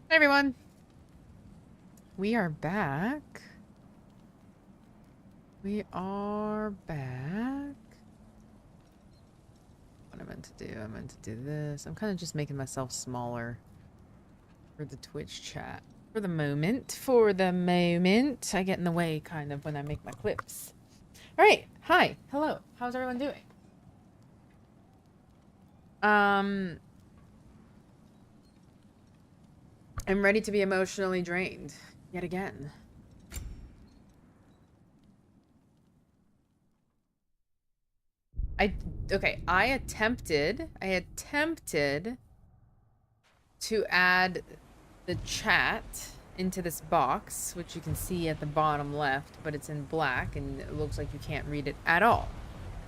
Hey everyone, we are back. We are back. What I meant to do, I meant to do this. I'm kind of just making myself smaller for the Twitch chat. For the moment. For the moment. I get in the way kind of when I make my clips. Alright, hi, hello. How's everyone doing? I'm ready to be emotionally drained. Yet again. I attempted to add the chat into this box, which you can see at the bottom left, but it's in black and it looks like you can't read it at all.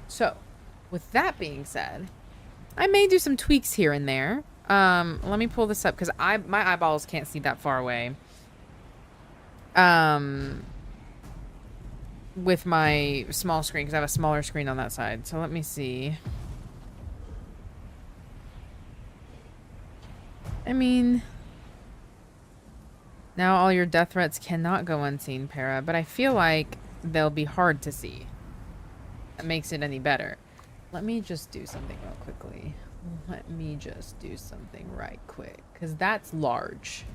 So, with that being said, I may do some tweaks here and there. Let me pull this up because my eyeballs can't see that far away. With my small screen, because I have a smaller screen on that side. So let me see. I mean, now all your death threats cannot go unseen, Para, but I feel like they'll be hard to see. That makes it any better. Let me just do something real quickly. Let me just do something right quick, because that's large.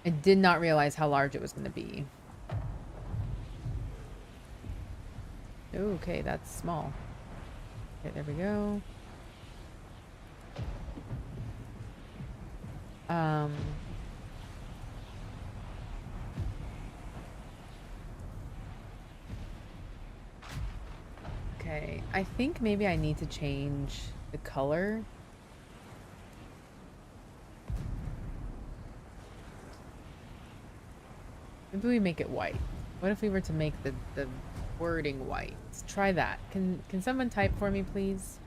I did not realize how large it was going to be. Okay, that's small. Okay, there we go. Okay, I think maybe I need to change the color. Maybe we make it white. What if we were to make the wording white? Let's try that. Can someone type for me, please?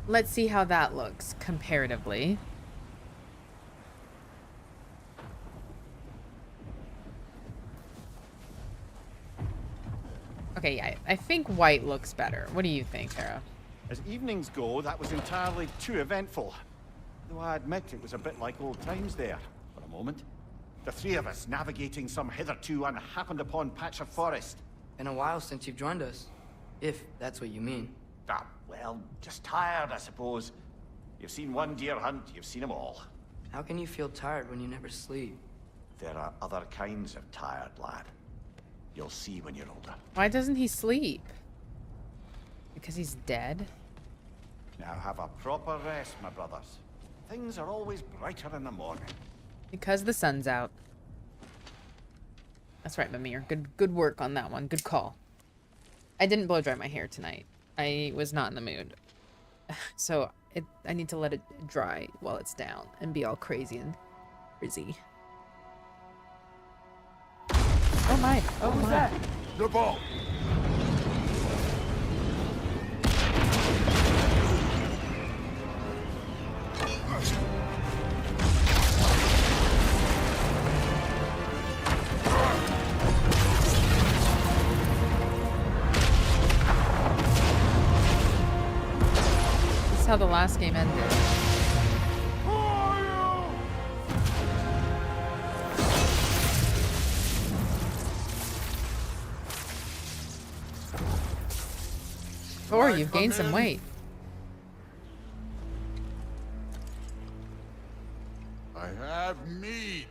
Let's see how that looks comparatively. Okay, yeah, I think white looks better. What do you think, Tara? As evenings go, that was entirely too eventful. Though I admit it was a bit like old times there, for a moment. The three of us navigating some hitherto unhappened upon patch of forest. Been a while since you've joined us. If that's what you mean. Ah, well, just tired, I suppose. You've seen one deer hunt, you've seen them all. How can you feel tired when you never sleep? There are other kinds of tired, lad. You'll see when you're older. Why doesn't he sleep? Because he's dead? Now have a proper rest, my brothers. Things are always brighter in the morning. Because the sun's out. That's right, Mimir. Good work on that one. Good call. I didn't blow dry my hair tonight. I was not in the mood. So I need to let it dry while it's down and be all crazy and frizzy. Oh my. Oh What was my. that? The ball! This is how the last game ended. Or you've gained some weight. I have mead.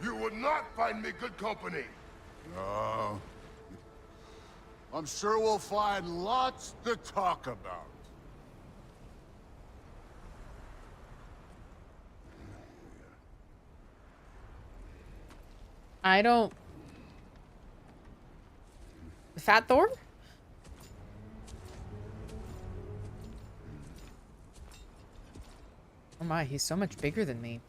You would not find me good company. No. I'm sure we'll find lots to talk about. I don't... Fat Thor? Oh my, he's so much bigger than me.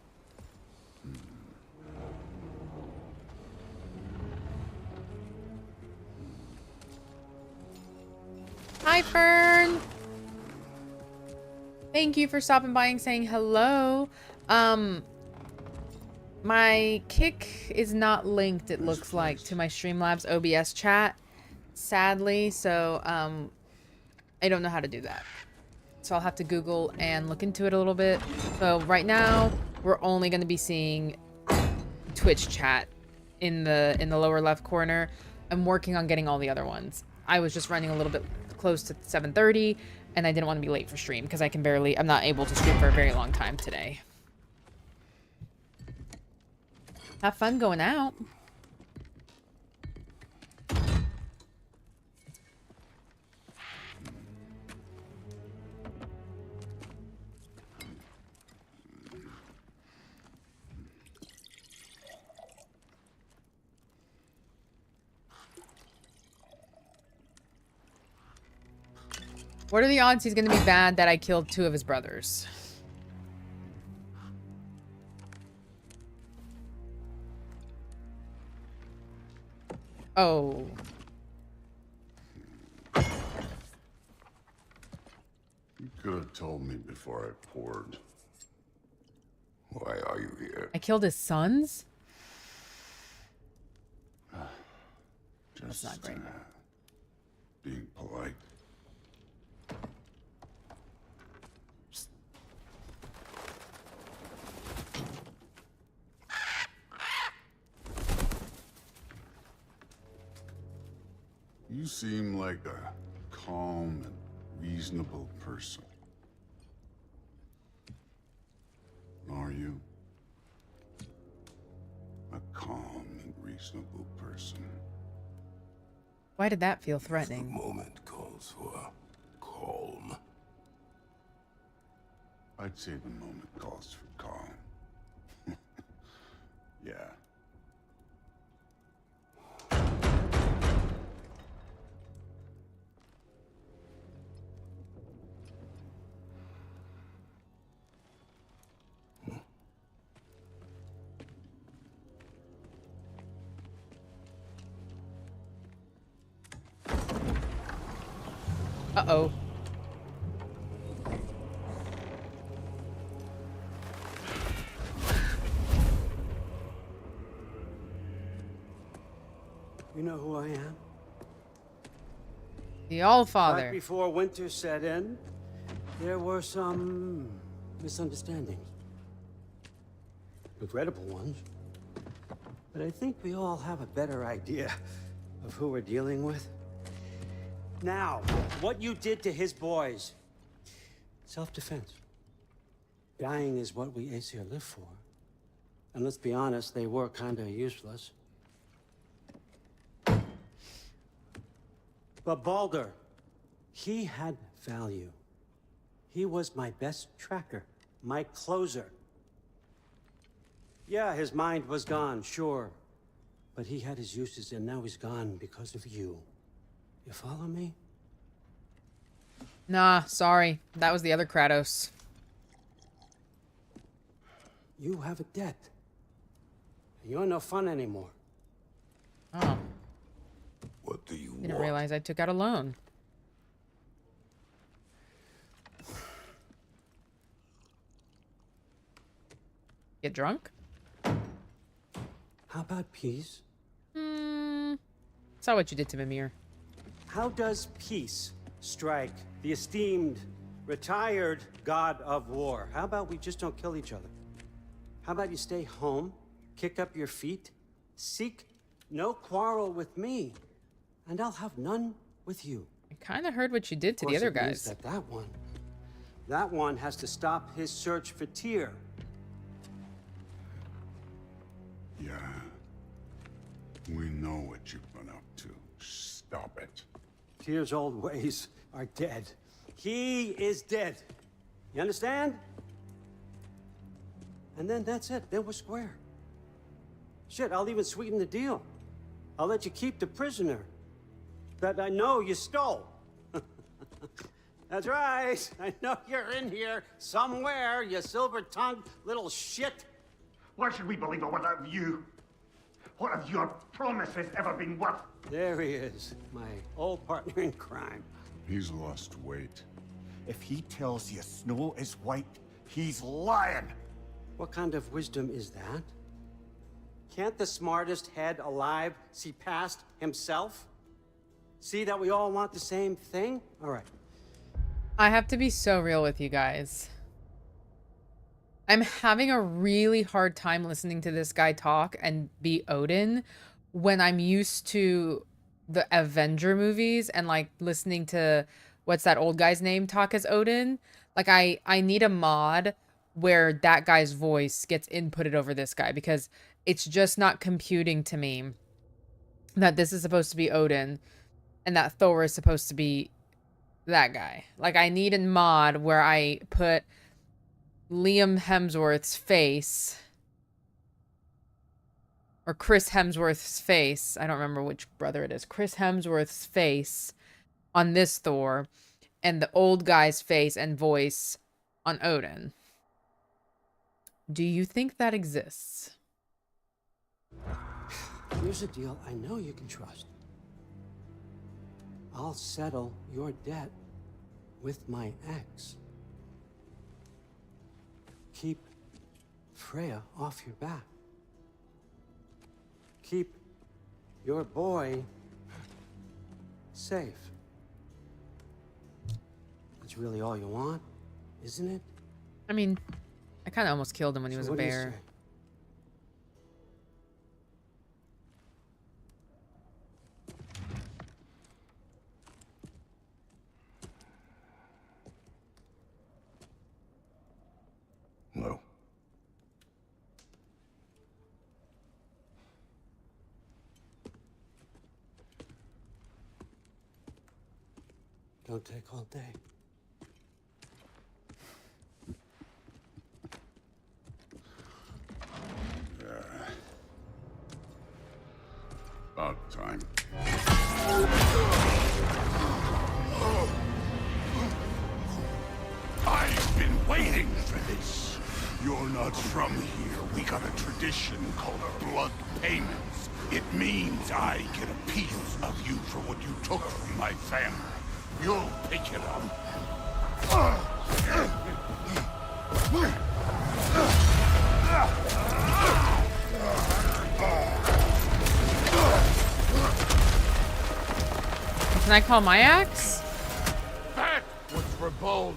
Hi, Fern! Thank you for stopping by and saying hello. My Kick is not linked, it looks like, to my Streamlabs OBS chat, sadly, so, I don't know how to do that. so I'll have to Google and look into it a little bit. So right now, we're only going to be seeing Twitch chat in the lower left corner. I'm working on getting all the other ones. I was just running a little bit close to 7:30, and I didn't want to be late for stream because I'm not able to stream for a very long time today. Have fun going out. What are the odds he's gonna be bad that I killed 2 of his brothers? Oh. You could have told me before I poured. Why are you here? I killed his sons? Just, not great. Being polite. You seem like a calm and reasonable person. Are you? A calm and reasonable person. Why did that feel The threatening? moment calls for calm. I'd say the moment calls for calm. Yeah. Uh-oh. You know who I am? The Allfather. Right before winter set in, there were some misunderstandings. Regrettable ones. But I think we all have a better idea of who we're dealing with. Now, what you did to his boys. Self-defense. Dying is what we Aesir live for. And let's be honest, they were kinda useless. But Baldur, he had value. He was my best tracker, my closer. Yeah, his mind was gone, sure. But he had his uses, and now he's gone because of you. You follow me? Nah, sorry. That was the other Kratos. You have a debt. You're no fun anymore. Oh, What do you didn't want? realize I took out a loan. Get drunk? How about peace? Saw what you did to Mimir. How does peace strike the esteemed, retired god of war? How about we just don't kill each other? How about you stay home, kick up your feet, seek no quarrel with me, and I'll have none with you. I kind of heard what you did to Of the course, other it means guys. that one has to stop his search for Tyr. Yeah. We know what you've been up to. Stop it. Tyr's old ways are dead. He is dead. You understand? And then that's it. Then we're square. Shit, I'll even sweeten the deal. I'll let you keep the prisoner that I know you stole. That's right. I know you're in here somewhere, you silver-tongued little shit. Why should we believe a word out of you? What have your promises ever been worth? There he is, my old partner in crime. He's lost weight. If he tells you snow is white, he's lying. What kind of wisdom is that? Can't the smartest head alive see past himself? See that we all want the same thing? All right. I have to be so real with you guys. I'm having a really hard time listening to this guy talk and be Odin when I'm used to the Avenger movies and like listening to what's that old guy's name talk as Odin. Like I need a mod where that guy's voice gets inputted over this guy because it's just not computing to me that this is supposed to be Odin and that Thor is supposed to be that guy. Like I need a mod where I put Liam Hemsworth's face or Chris Hemsworth's face. I don't remember which brother it is. Chris Hemsworth's face on this Thor and the old guy's face and voice on Odin. Do you think that exists? Here's a deal I know you can trust. I'll settle your debt with my ex. Keep Freya off your back. Keep your boy safe. That's really all you want, isn't it? I mean, I kind of almost killed him when he was a what do you bear. say? No. Don't take all day. About time. I've been waiting for this. You're not from here. We got a tradition called blood payments. It means I get a piece of you for what you took from my family. You'll pick it up. Can I call my axe? That was for Baldur.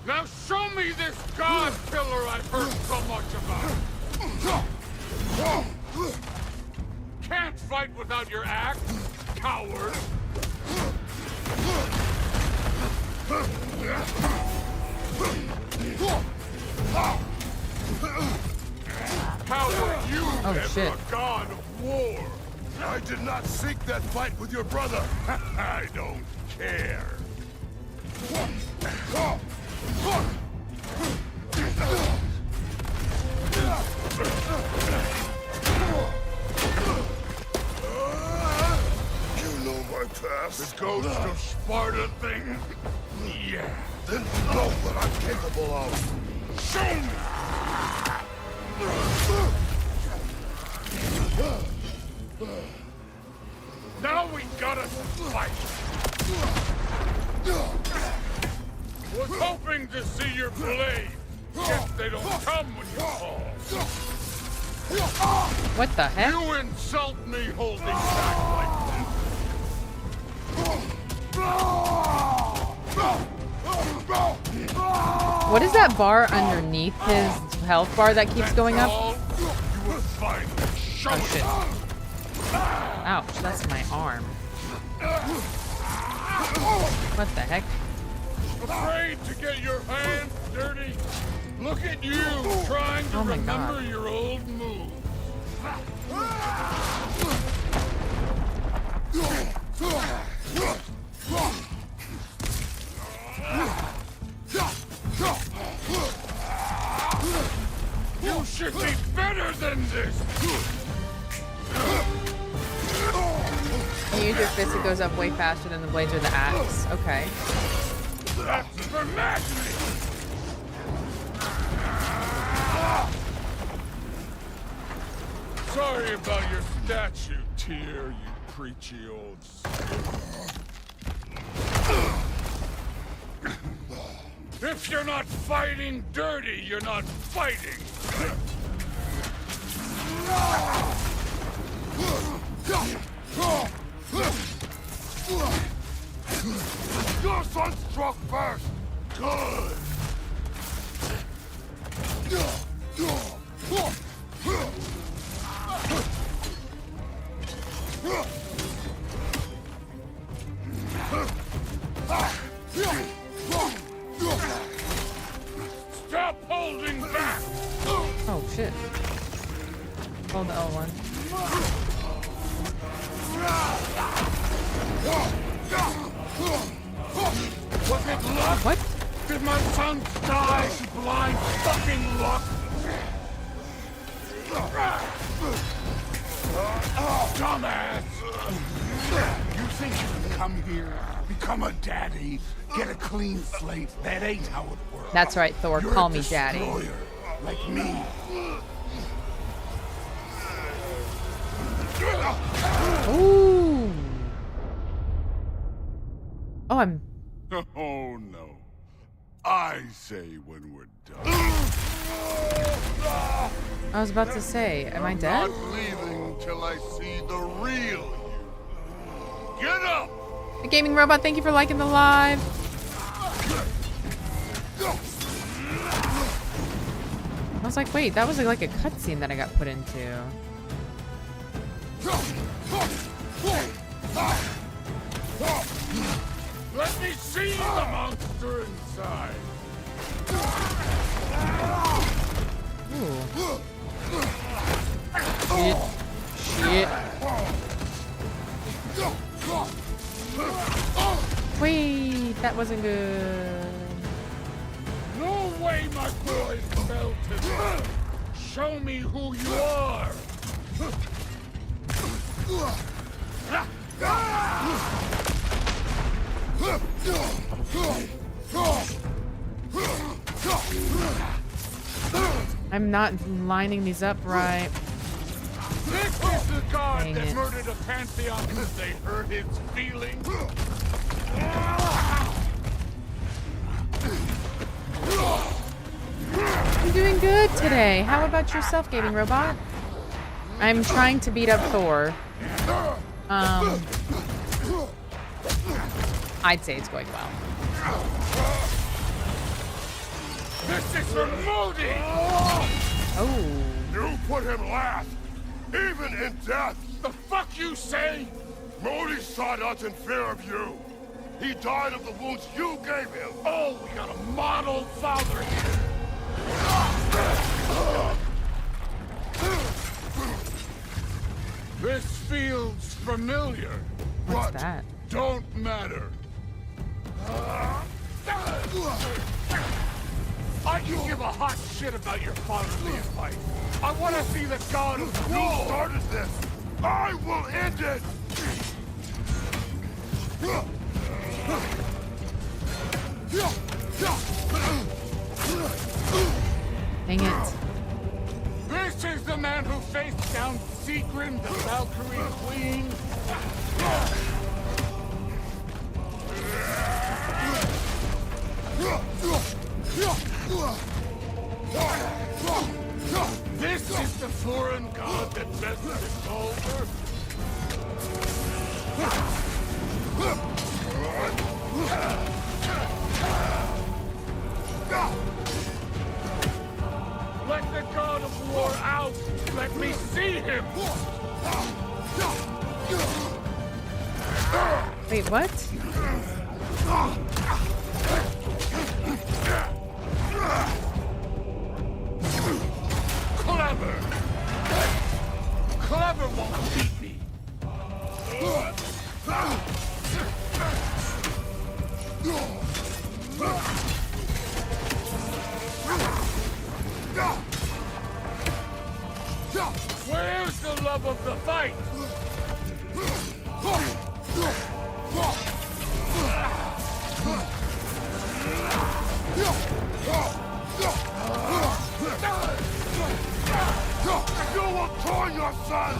Now show me this god killer I've heard so much about. Can't fight without your axe, coward. Coward, you never shit. a god of war. I did not seek that fight with your brother. I don't care. You know my past. The ghost of Sparta thing? Yeah. Then know what I'm capable of. Show me! Now we gotta fight! Was hoping to see your blade. Guess they don't come when you call. What the heck? You insult me holding back like What is that bar underneath his health bar that keeps going up? all you will find. Show Oh it. shit. Ouch, that's my arm. What the heck? Afraid to get your hands dirty? Look at you trying to Oh my remember God. your old moves. You should be better than this. You use your fist, it goes up way faster than the blades or the axe. Okay. That's for magic. Sorry about your statue, Tyr, you preachy old skip. If you're not fighting dirty, you're not fighting. Your son struck first. good. Stop holding back! Oh shit. Hold the L1. Was it luck? What? Did my son die to blind fucking luck? Dumbass! You think you can come here, become a daddy, get a clean slate? That ain't how it works. That's right, Thor. You're Call a me daddy. destroyer, like me. Ooh. Oh, I'm. Oh no. I say when we're done. I was about to say, am I dead? Not leaving till I see the real you. Get up! The gaming robot, thank you for liking the live. I was like, wait, that was like a cutscene that I got put into. Let me see the monster inside! Ooh. Shit. Shit. Wait, that wasn't good. No way my boys fell to this! Show me who you are! I'm not lining these up right. This is the god Dang that it. murdered a pantheon because they hurt his feelings. I'm doing good today. How about yourself, gaming robot? I'm trying to beat up Thor. I'd say it's going well. This is for Modi! Oh. You put him last, even in death. The fuck you say? Modi sought us in fear of you. He died of the wounds you gave him. Oh, we got a model father here. This feels familiar. What's What? that? Don't matter. I can give a hot shit about your fatherly advice. I want to see the god of You war. started this. I will end it. Dang it. This is the man who faced down Sigrun, the Valkyrie Queen. This is the foreign god that bested Baldur. Let the god of war out! Let me see him! Wait, what? Clever! Clever won't beat me! Where's the love of the fight? You will join your son.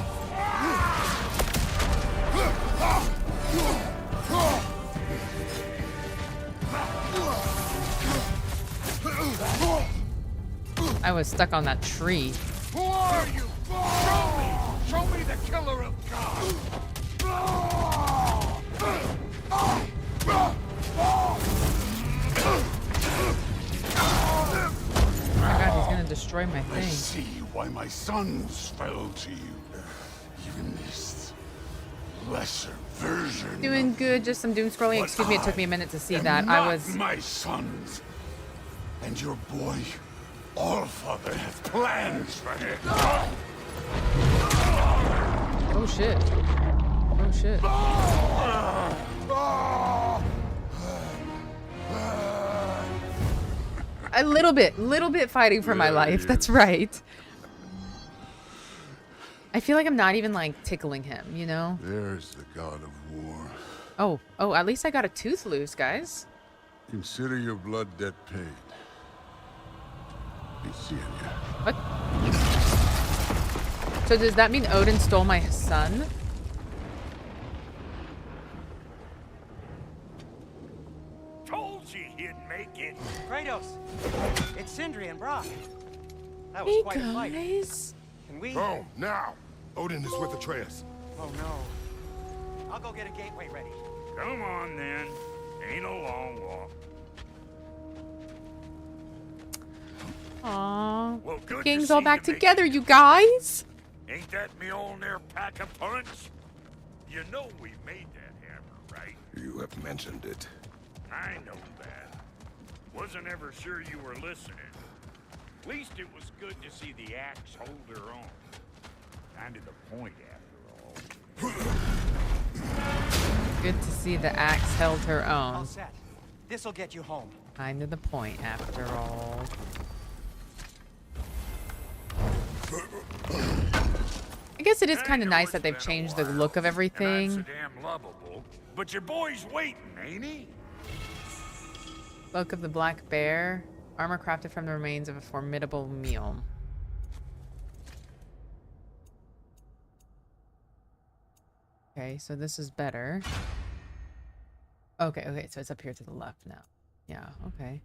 I was stuck on that tree. Who are you? Show me! Show me the killer of gods! destroy my I thing. see why my sons fell to you. Even this lesser version. Doing good, just some doom scrolling. But Excuse me, it took me a minute to see am that. not I was. my sons. And your boy, Allfather, has plans for him. Oh shit. Oh shit. A little bit fighting for my life. That's right. I feel like I'm not even like tickling him, you know? There's the god of war. Oh, at least I got a tooth loose, guys. Consider your blood debt paid. Be seeing you. What? So does that mean Odin stole my son? Told you he'd make it. Kratos, it's Sindri and Brock. That was Hey quite a fight. guys. Can we? Oh, now! Odin is with Atreus. Oh no. I'll go get a gateway ready. Come on then. Ain't a long walk. Aww. Well, good to Gang's see all back you make together, it. you guys. Ain't that me old there pack a punch? You know we made that hammer, right? You have mentioned it. I know that. Wasn't ever sure you were listening. At least it was good to see the axe hold her own. Kind of the point, after all. Good to see the axe held her All own. set. This'll get you home. Kind of the point, after all. I guess it is kind of nice that they've changed the look of And I'm everything. so damn lovable. But your boy's waiting, ain't he? Book of the Black Bear. Armor crafted from the remains of a formidable meal. Okay, so this is better. Okay, so it's up here to the left now. Yeah, okay.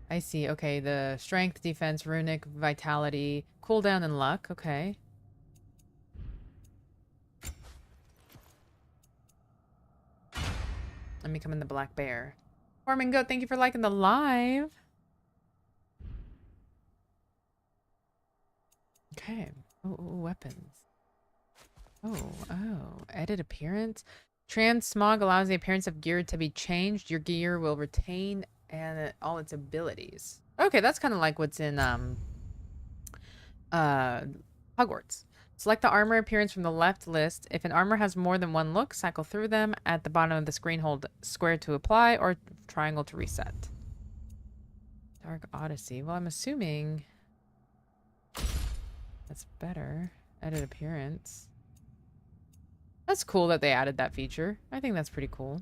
I see. Okay, the strength, defense, runic, vitality, cooldown, and luck. Okay. Let me come in the Black Bear. Orman Goat, thank you for liking the live. Okay. Oh, weapons. Oh. Edit appearance. Transmog allows the appearance of gear to be changed. Your gear will retain all its abilities. Okay, that's kind of like what's in Hogwarts. Select the armor appearance from the left list. If an armor has more than one look, cycle through them. At the bottom of the screen, hold square to apply or triangle to reset. Dark Odyssey. Well, I'm assuming that's better. Edit appearance. That's cool that they added that feature. I think that's pretty cool.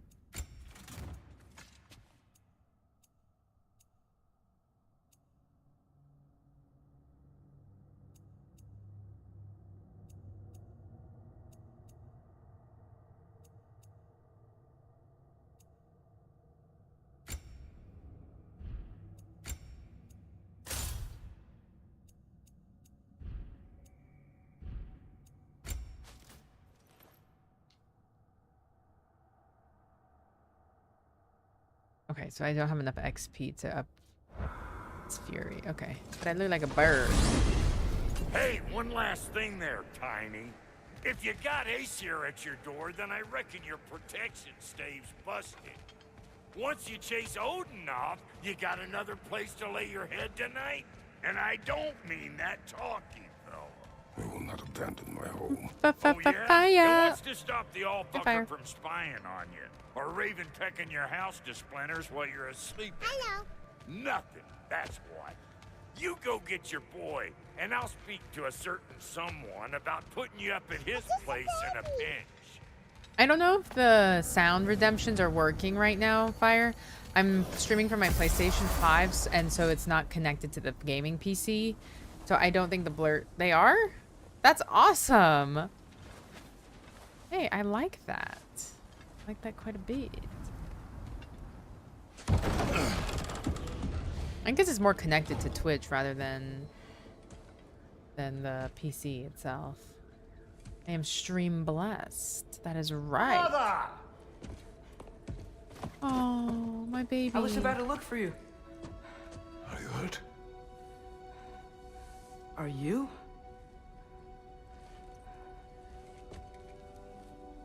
Okay, so I don't have enough XP to up its fury. Okay, but I look like a bird. Hey, one last thing there, Tiny. If you got Aesir at your door, then I reckon your protection stave's busted. Once you chase Odin off, you got another place to lay your head tonight? And I don't mean that talky fella. I will not abandon my home. Oh, yeah? Fire. And what's to stop the Fire. all-fucker from spying on you? Or Raven pecking your house to splinters while you're asleep? Hello. Nothing, that's what. You go get your boy, and I'll speak to a certain someone about putting you up at his place in a pinch. I don't know if the sound redemptions are working right now, Fire. I'm streaming from my PlayStation 5, and so it's not connected to the gaming PC. So I don't think the blur... They are? That's awesome! Hey, I like that. I like that quite a bit. I guess it's more connected to Twitch rather than the PC itself. I am stream blessed. That is right. Mother! Oh, my baby. I was about to look for you. Are you hurt? Are you?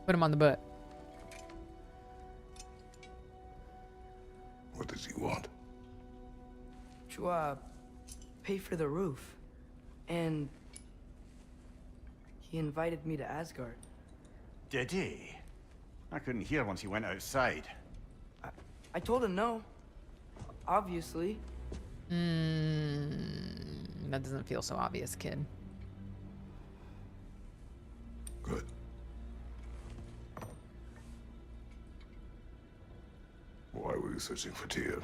Put him on the butt. What does he want? To, pay for the roof. And he invited me to Asgard. Did he? I couldn't hear once he went outside. I told him no. Obviously. That doesn't feel so obvious, kid. Good. Why were you searching for Tyr?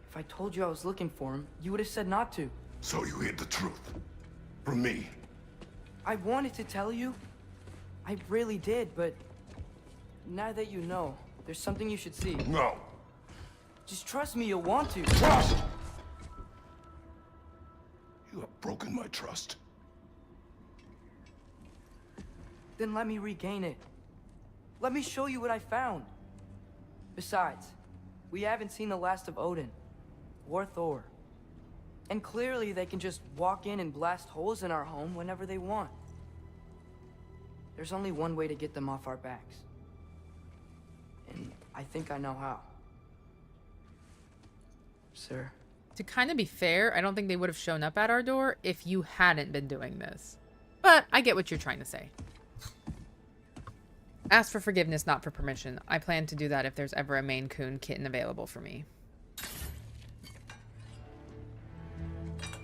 If I told you I was looking for him, you would have said not to. So you hid the truth. From me. I wanted to tell you. I really did, but now that you know, there's something you should see. No. Just trust me, you'll want to. Trust! You have broken my trust. Then let me regain it. Let me show you what I found. Besides, we haven't seen the last of Odin. Or Thor. And clearly they can just walk in and blast holes in our home whenever they want. There's only one way to get them off our backs. And I think I know how. Sir. To kind of be fair, I don't think they would have shown up at our door if you hadn't been doing this. But I get what you're trying to say. Ask for forgiveness, not for permission. I plan to do that if there's ever a Maine Coon kitten available for me.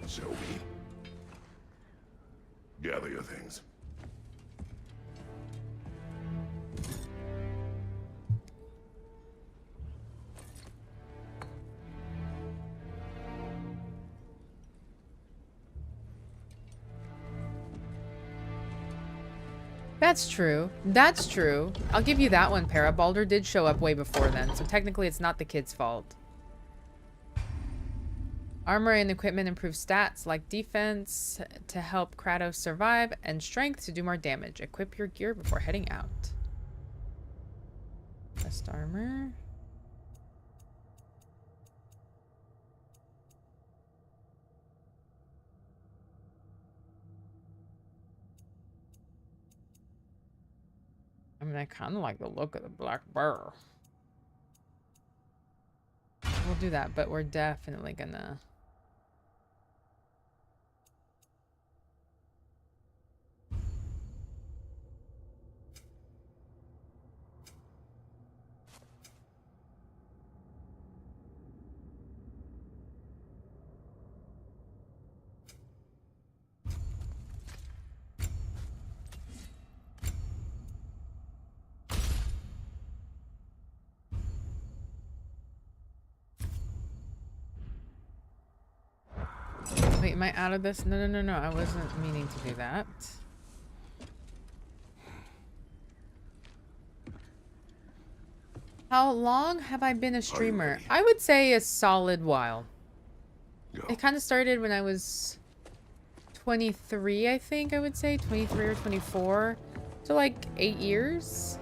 Shall we? Gather your things. That's true. That's true. I'll give you that one, Para. Baldur did show up way before then, so technically it's not the kid's fault. Armor and equipment improve stats like defense to help Kratos survive and strength to do more damage. Equip your gear before heading out. Best armor. I mean, I kind of like the look of the black bear. We'll do that, but we're definitely gonna... Wait, am I out of this? No, no, no, no. I wasn't meaning to do that. How long have I been a streamer? I would say a solid while. Go. It kind of started when I was 23, I think I would say. 23 or 24. So like 8 years.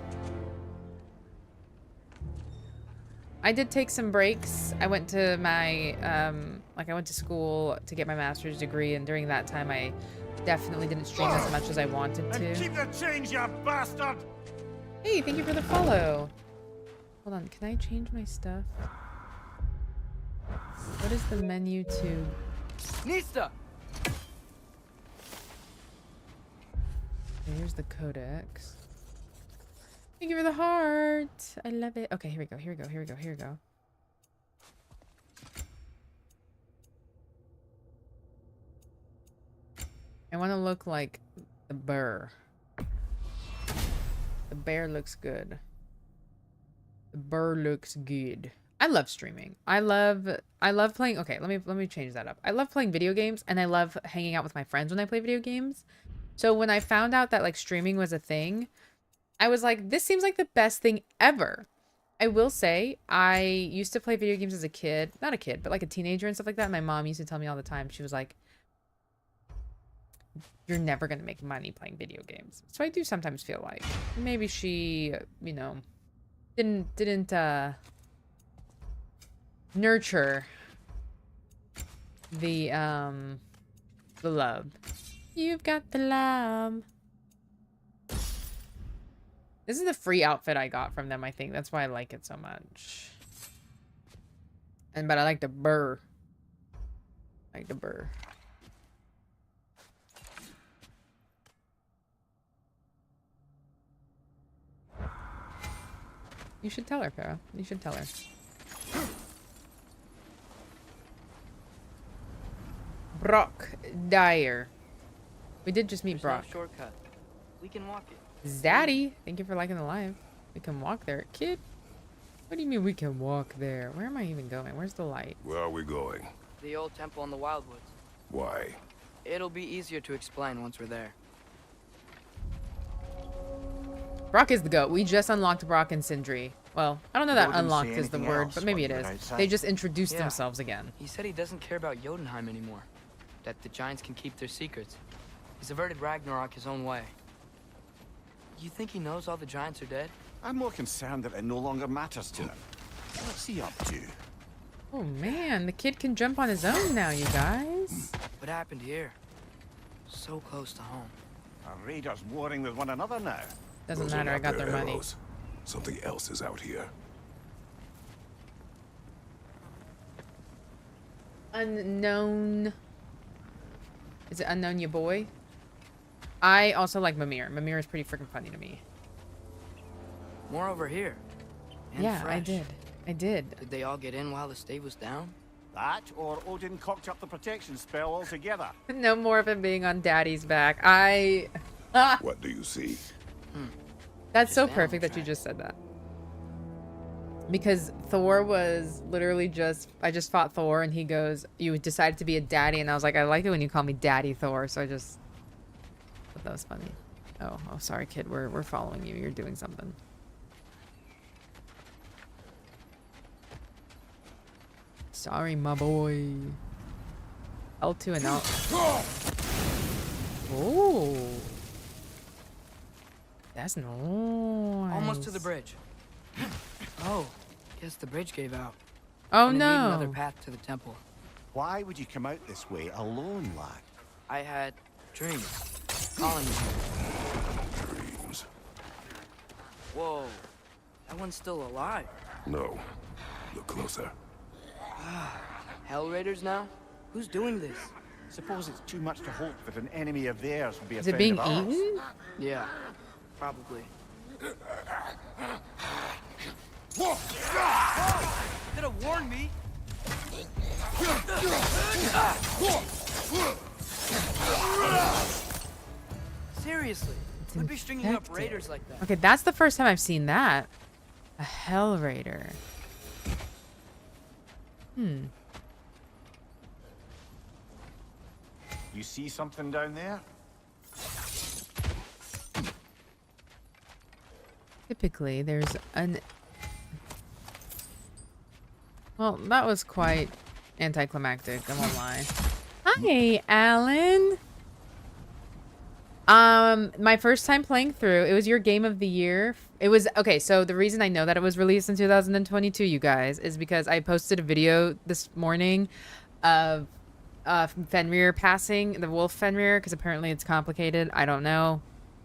I did take some breaks. I went to my, I went to school to get my master's degree, and during that time I definitely didn't stream as much as I wanted to. And keep the change, you bastard! Hey, thank you for the follow. Hold on, can I change my stuff? What is the menu to... Nista! Here's the codex. Thank you for the heart. I love it. Okay, here we go. Here we go. Here we go. Here we go. I want to look like the bear. The bear looks good. The bear looks good. I love streaming. I love playing. Okay, let me change that up. I love playing video games, and I love hanging out with my friends when I play video games. So when I found out that like streaming was a thing, I was like, this seems like the best thing ever. I will say, I used to play video games as a kid. Not a kid, but like a teenager and stuff like that. My mom used to tell me all the time. She was like, you're never going to make money playing video games. So I do sometimes feel like maybe she, you know, didn't nurture the love. You've got the love. This is the free outfit I got from them, I think. That's why I like it so much. But I like the burr. I like the burr. You should tell her, Farah. You should tell her. Brock Dyer. We did just meet There's Brock. no shortcut. We can walk it. Zaddy, thank you for liking the live. We can walk there. Kid, what do you mean we can walk there? Where am I even going? Where's the light? Where are we going? The old temple in the Wildwoods. Why? It'll be easier to explain once we're there. Brock is the goat. We just unlocked Brock and Sindri. Well, I don't know that Odin say unlocked is the anything word, else but maybe while it you is. were outside? They just introduced Yeah. themselves again. He said he doesn't care about Jotunheim anymore. That the Giants can keep their secrets. He's averted Ragnarok his own way. You think he knows all the Giants are dead? I'm more concerned that it no longer matters to him. What's he up to? Oh man, the kid can jump on his own now, you guys. What happened here? So close to home. Are raiders warring with one another now? Doesn't Those are matter, I not got their money. arrows. Something else is out here. Unknown. Is it unknown, ya boy? I also like Mimir. Mimir is pretty freaking funny to me. More over here. And Yeah, fresh. I did. I did. Did they all get in while the stave was down? That, or Odin cocked up the protection spell altogether. No more of him being on Daddy's back. What do you see? That's so Just perfect that you animal just said that. Because Thor was literally I just fought Thor and he goes, you decided to be a daddy. And I was like, I like it when you call me Daddy Thor. So I just, but that was funny. Oh, sorry, kid. We're following you. You're doing something. Sorry, my boy. L2 and L. Oh. That's nice. Almost to the bridge. Oh, guess the bridge gave out. Oh And it made another no. path to the temple. Why would you come out this way alone, lad? I had dreams. Calling me. Dreams. Whoa. That one's still alive. No. Look closer. Hell Raiders now? Who's doing this? Suppose it's too much to hope that an enemy of theirs would be a Is it friend being of ours. eaten? Yeah, probably. Could have warned me. Seriously, we'd be stringing up infected. raiders like that. Okay, that's the first time I've seen that. A Hell Raider. You see something down there? Typically, there's an... Well, that was quite anticlimactic, I won't lie. Hi, Alan! My first time playing through, it was your game of the year. It was, okay, so the reason I know that it was released in 2022, you guys, is because I posted a video this morning of Fenrir passing, the wolf Fenrir, because apparently it's complicated. I don't know.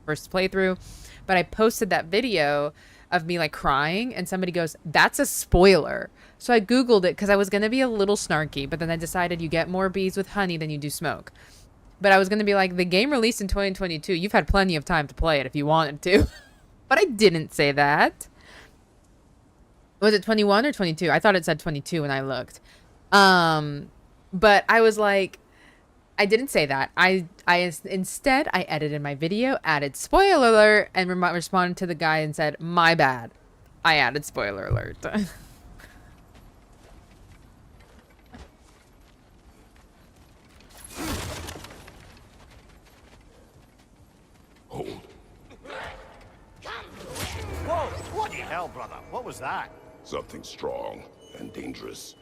First playthrough. But I posted that video of me like crying and somebody goes, that's a spoiler. So I Googled it because I was going to be a little snarky, but then I decided you get more bees with honey than you do smoke. But I was going to be like, the game released in 2022. You've had plenty of time to play it if you wanted to. But I didn't say that. Was it 21 or 22? I thought it said 22 when I looked. But I was like, I didn't say that. Instead, I edited my video, added spoiler alert, and responded to the guy and said, my bad. I added spoiler alert. Hold. Whoa! Bloody hell, brother. What was that? Something strong and dangerous.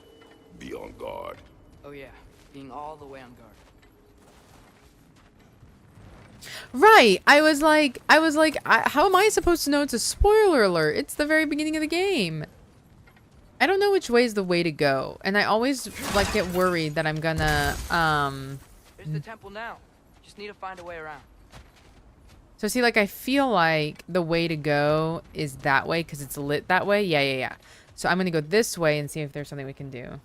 Be on guard. Oh yeah, being all the way on guard. Right. I was like, how am I supposed to know it's a spoiler alert? It's the very beginning of the game. I don't know which way is the way to go. And I always like get worried that I'm gonna There's the temple now. Just need to find a way around. So see, like, I feel like the way to go is that way because it's lit that way. Yeah. So I'm gonna go this way and see if there's something we can do.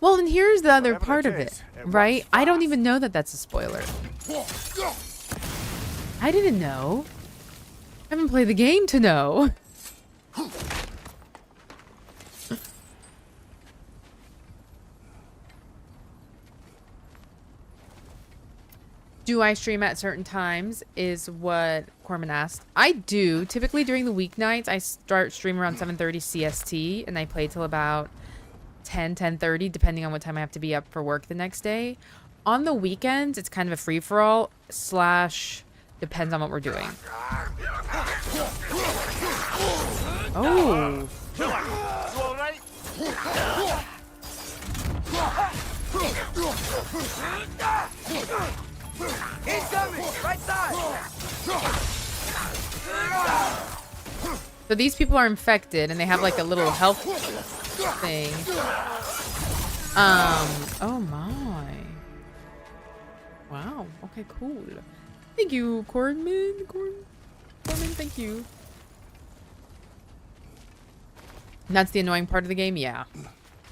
Well, and here's the other Whatever part it of is, it, it right? works I don't fast. even know that that's a spoiler. I didn't know. I haven't played the game to know. Do I stream at certain times is what Corman asked. I do. Typically during the weeknights, I start stream around 7:30 CST and I play till about 10:30, depending on what time I have to be up for work the next day. On the weekends, it's kind of a free-for-all / depends on what we're doing. Oh. You all right? He's coming! Right side! So these people are infected and they have like a little health thing. Oh my. Wow. Okay, cool. Thank you, Corman. Corman, thank you. And that's the annoying part of the game? Yeah.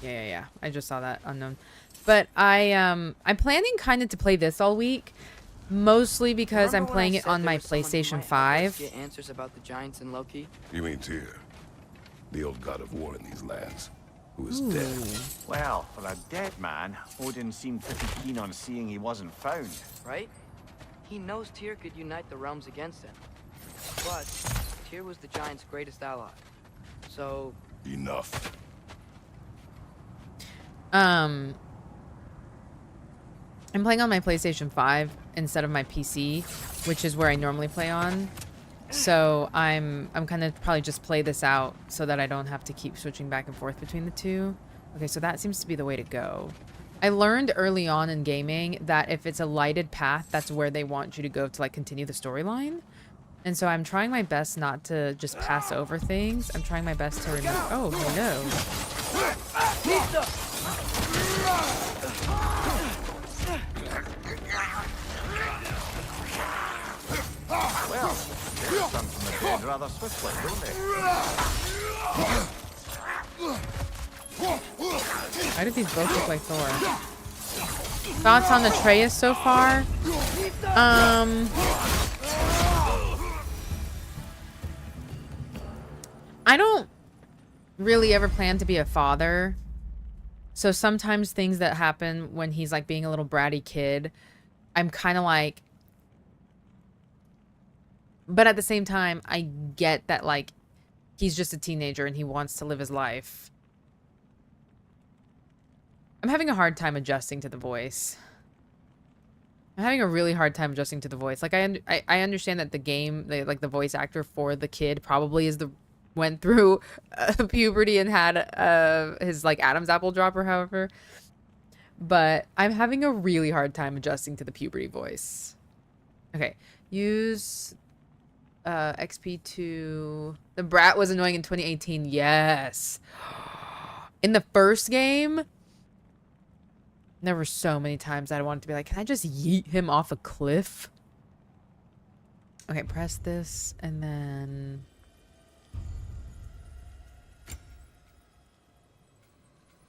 Yeah. I just saw that unknown. But I'm planning kind of to play this all week. Mostly because I'm Remember when playing I it said on there my was someone who PlayStation might help us 5. Get answers about the giants in Loki? You mean Tyr, the old god of war in these lands, who is dead. Well, for a dead man, Odin seemed pretty keen on seeing he wasn't found. Right? He knows Tyr could unite the realms against him. But Tyr was the giant's greatest ally. So Enough. I'm playing on my PlayStation 5 instead of my PC, which is where I normally play on. So I'm gonna probably just play this out so that I don't have to keep switching back and forth between the two. Okay, so that seems to be the way to go. I learned early on in gaming that if it's a lighted path, that's where they want you to go to like continue the storyline. And so I'm trying my best not to just pass over things. I'm trying my best to remember. Oh, no. Well, they come from the dead rather swiftly, don't they? Why do these both look like Thor? Thoughts on Atreus so far? I don't really ever plan to be a father. So sometimes things that happen when he's like being a little bratty kid, I'm kind of like, but at the same time, I get that like he's just a teenager and he wants to live his life. I'm having a hard time adjusting to the voice. I'm having a really hard time adjusting to the voice. Like I understand that the game, like the voice actor for the kid probably went through puberty and had his like Adam's apple drop or however. But I'm having a really hard time adjusting to the puberty voice. Okay, use XP to... The brat was annoying in 2018. Yes. In the first game, there were so many times that I wanted to be like, can I just yeet him off a cliff? Okay, press this and then...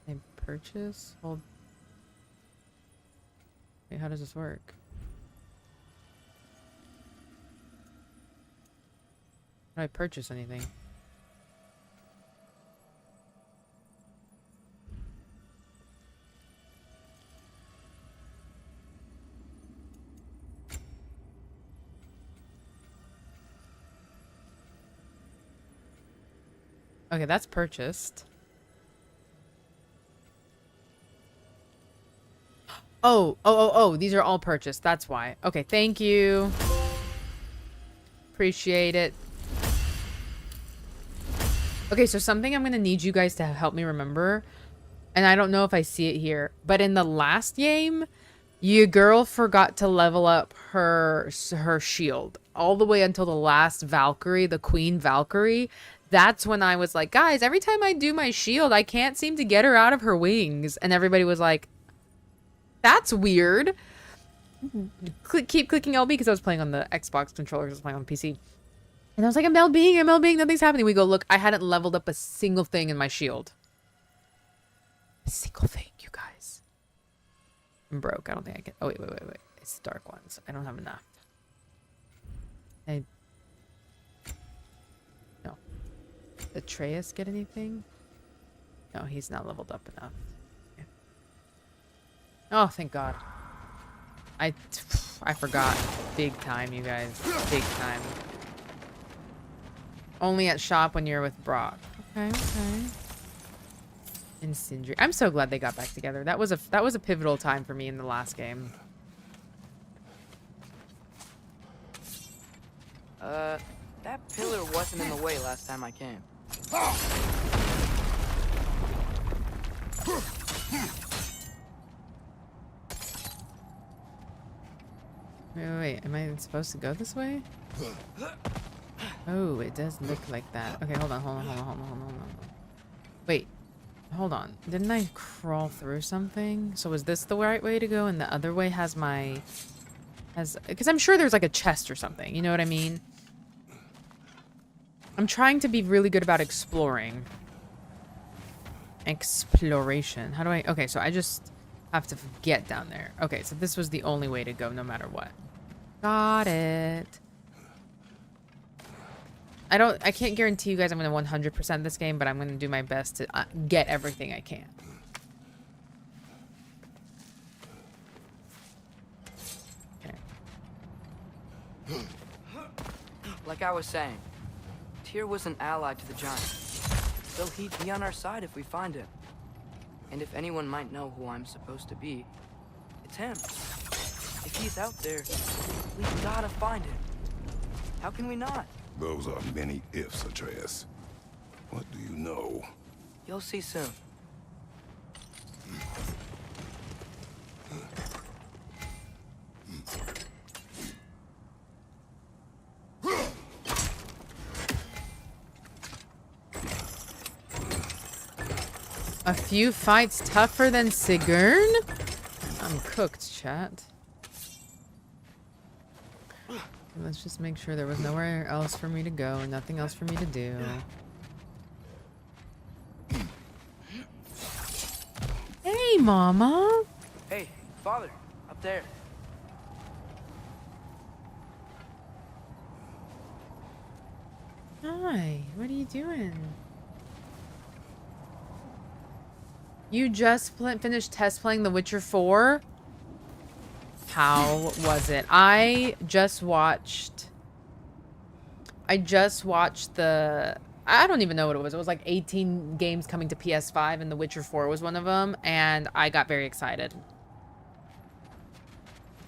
I purchase? Hold. Wait, how does this work? How do I purchase anything? Okay, that's purchased. Oh, these are all purchased. That's why. Okay, thank you. Appreciate it. Okay, so something I'm going to need you guys to help me remember, and I don't know if I see it here, but in the last game, your girl forgot to level up her shield all the way until the last Valkyrie, the Queen Valkyrie. that's when I was like, guys, every time I do my shield, I can't seem to get her out of her wings. And everybody was like, that's weird. Keep clicking LB because I was playing on the Xbox controller. I was playing on the PC. And I was like, I'm LBing, nothing's happening. We go, look, I hadn't leveled up a single thing in my shield. A single thing, you guys. I'm broke. I don't think I can. Oh, wait. It's the dark ones. I don't have enough. No. Did Atreus get anything? No, he's not leveled up enough. Yeah. Oh, thank God. I forgot. Big time, you guys. Big time. Only at shop when you're with Brock. Okay. And Sindri. I'm so glad they got back together. That was a pivotal time for me in the last game. That pillar wasn't in the way last time I came. Wait. Am I supposed to go this way? Oh, it does look like that. Okay, hold on. Wait. Hold on. Didn't I crawl through something? So is this the right way to go and the other way has my... Because I'm sure there's like a chest or something. You know what I mean? I'm trying to be really good about exploring. Exploration. How do I... Okay, so I just have to get down there. Okay, so this was the only way to go no matter what. Got it. I can't guarantee you guys I'm going to 100% this game, but I'm going to do my best to get everything I can. Okay. Like I was saying, Tyr was an ally to the Giant, so he'd be on our side if we find him. And if anyone might know who I'm supposed to be, it's him. If he's out there, we gotta find him. How can we not? Those are many ifs, Atreus. What do you know? You'll see soon. A few fights tougher than Sigurn? I'm cooked, chat. Let's just make sure there was nowhere else for me to go and nothing else for me to do. Hey, Mama. Hey, Father, up there. Hi, what are you doing? You just finished test playing The Witcher 4? How was it? I just watched the... I don't even know what it was. It was like 18 games coming to PS5 and The Witcher 4 was one of them. And I got very excited.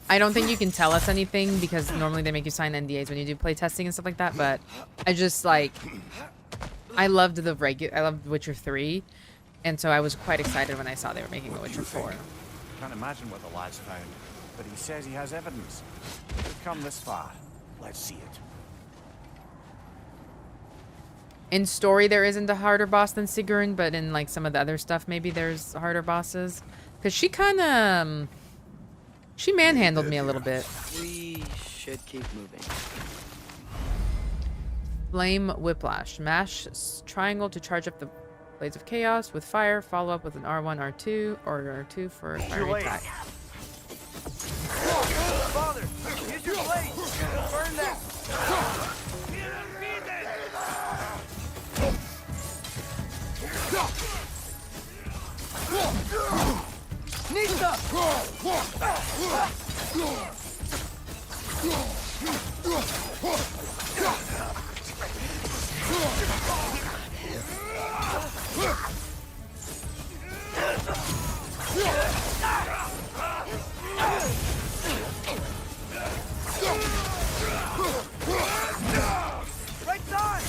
I don't think you can tell us anything because normally they make you sign NDAs when you do play testing and stuff like that. But I just like... I loved Witcher 3. And so I was quite excited when I saw they were making The Witcher 4. Can't imagine what the lad's found, but he says he has evidence. We've come this far. Let's see it. In story, there isn't a harder boss than Sigurd, but in like some of the other stuff, maybe there's harder bosses. Because she kind of... she manhandled me a little bit. We should keep moving. Flame Whiplash. Mash triangle to charge up the Blades of Chaos with fire. Follow up with an R1, R2, or R2 for fire attack. Father, use your blade. Burn that. Nista! Right side!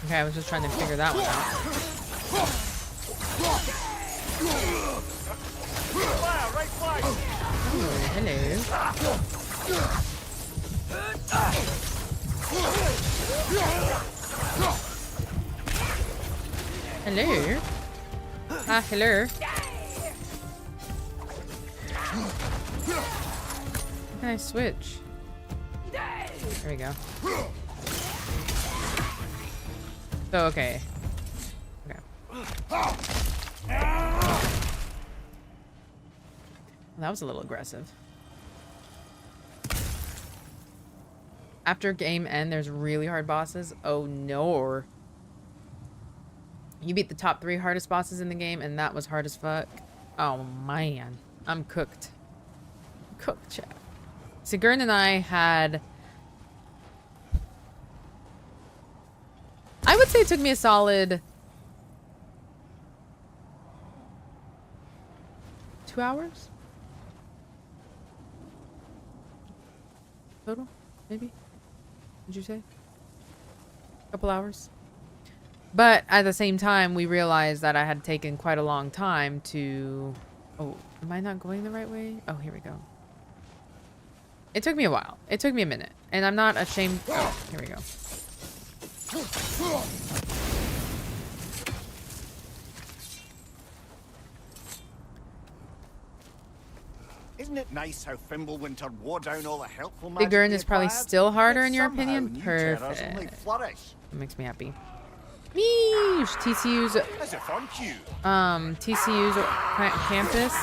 Okay, I was just trying to figure that one out. Hello. Ah, hello. How can I switch? There we go. So, okay. Okay. That was a little aggressive. After game end, there's really hard bosses. Oh no. You beat the top 3 hardest bosses in the game, and that was hard as fuck. Oh man. I'm cooked. Cooked, chat. Sigurd and I had... I would say it took me a solid 2 hours? Total? Maybe? Would you say? A couple hours? But at the same time, we realized that I had taken quite a long time to... Oh, am I not going the right way? Oh, here we go. It took me a while. It took me a minute. And I'm not ashamed... Oh, here we go. Isn't it nice how Fimbulwinter wore down all the helpful magic? Sigurd is probably still harder in your Somehow opinion? new terrors only Perfect. flourish. That makes me happy. Meesh! TCU's... As if on cue. TCU's campus.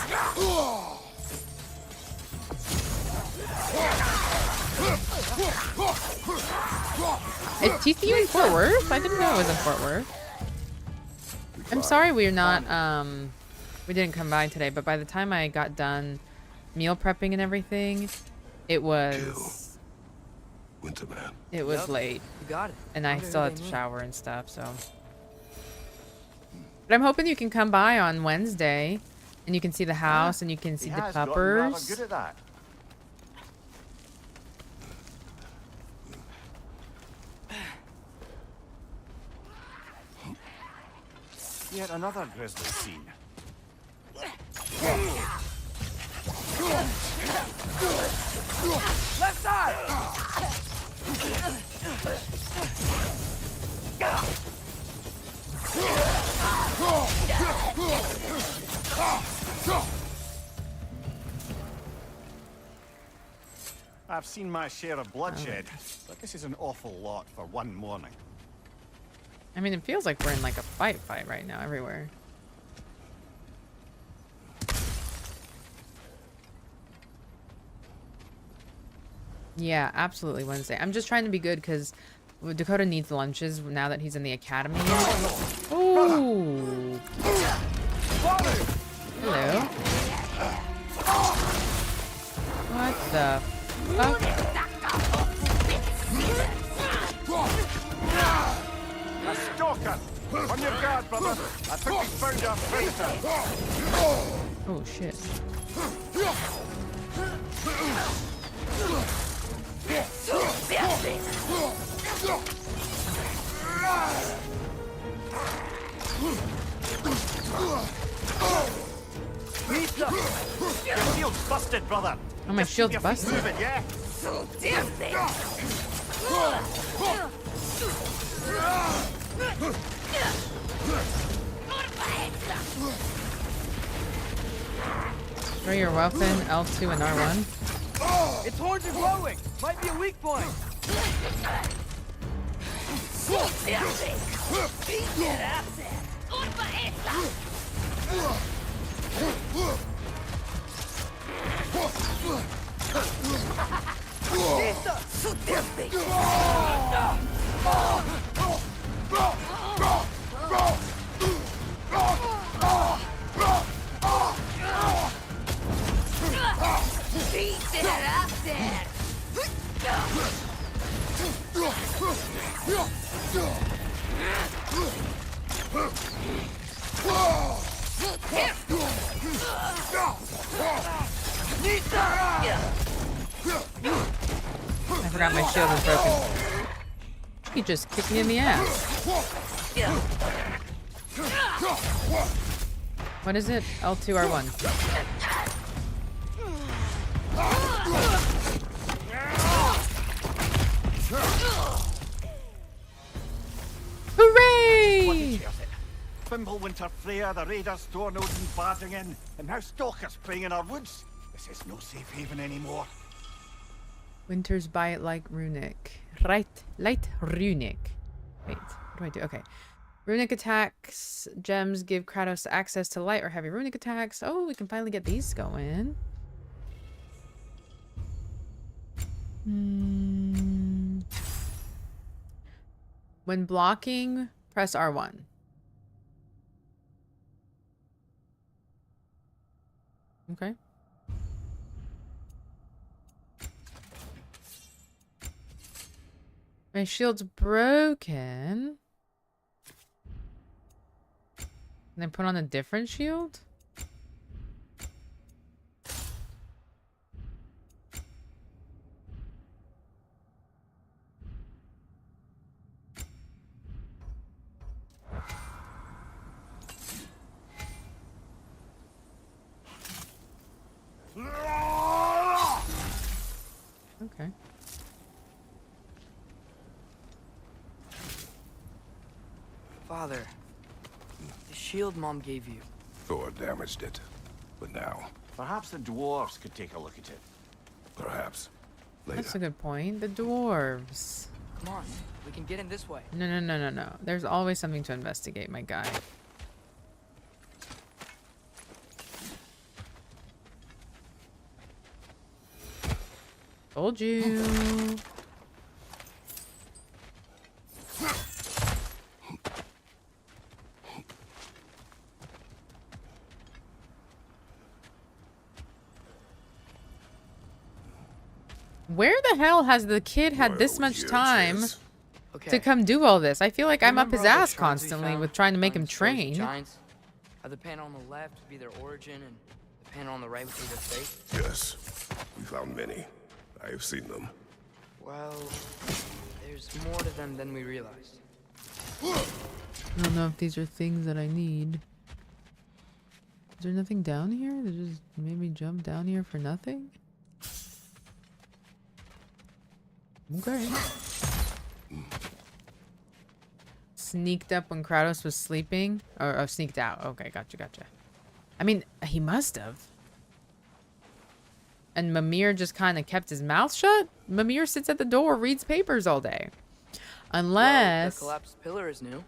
Is TCU in Fort Worth? I didn't know it was in Fort Worth. I'm sorry we're not, we didn't come by today, but by the time I got done meal prepping and everything, it was... Winterman. It was late. You got it. And I Found still had to everything shower and stuff, so... But I'm hoping you can come by on Wednesday, and you can see the house, and you can see He the has gotten rather puppers. good at that. Yet another grisly scene. Left side! I've seen my share of bloodshed, but this is an awful lot for one morning. I mean, it feels like we're in like a fight right now everywhere. Yeah, absolutely Wednesday. I'm just trying to be good because Dakota needs lunches now that he's in the academy. Ooh. Hello. What the fuck? A stalker! On your guard, brother! I think we found our predator! Oh shit. Your shield's busted, brother! Oh, my Just keep shield's your feet busted. moving, yeah? Throw your weapon, L2 and R1. Its horns are glowing! Might be a weak point! I forgot my shield was broken. He just kicked me in the ass. What is it? L2 R1. Hooray! Bloody cheers it. Fimbulwinter Freya, the raiders, Thornodin barging in, and now stalkers preying in our woods. This is no safe haven anymore. Winters bite like runic. Right, light runic. Wait, what do I do? Okay. Runic attacks. Gems give Kratos access to light or heavy runic attacks. Oh, we can finally get these going. When blocking, press R1. Okay. My shield's broken. Can I put on a different shield? Okay. Father, the shield Mom gave you. Thor damaged it. But now, Perhaps the dwarves could take a look at it. perhaps, later. That's a good point. The dwarves. Come on, we can get in this way. No, no, no, no, no. There's always something to investigate, my guy. Told you. Where the hell has the kid had this Well, much here it time is. Okay. to come do all this? I feel like I'm up Remember his all the ass shrines we constantly found with trying to make on him the stories of train. Giants? How the panel on the left would be their origin, and the panel on the right would be their fate? Yes, we found many. I have seen them. Well, there's more to them than we realized. I don't know if these are things that I need. Is there nothing down here? They just made me jump down here for nothing? Okay. Sneaked up when Kratos was sleeping? Or sneaked out. Okay, gotcha, gotcha. I mean, he must have. And Mimir just kind of kept his mouth shut? Mimir sits at the door, reads papers all day. Well, Unless... the collapsed pillar is new,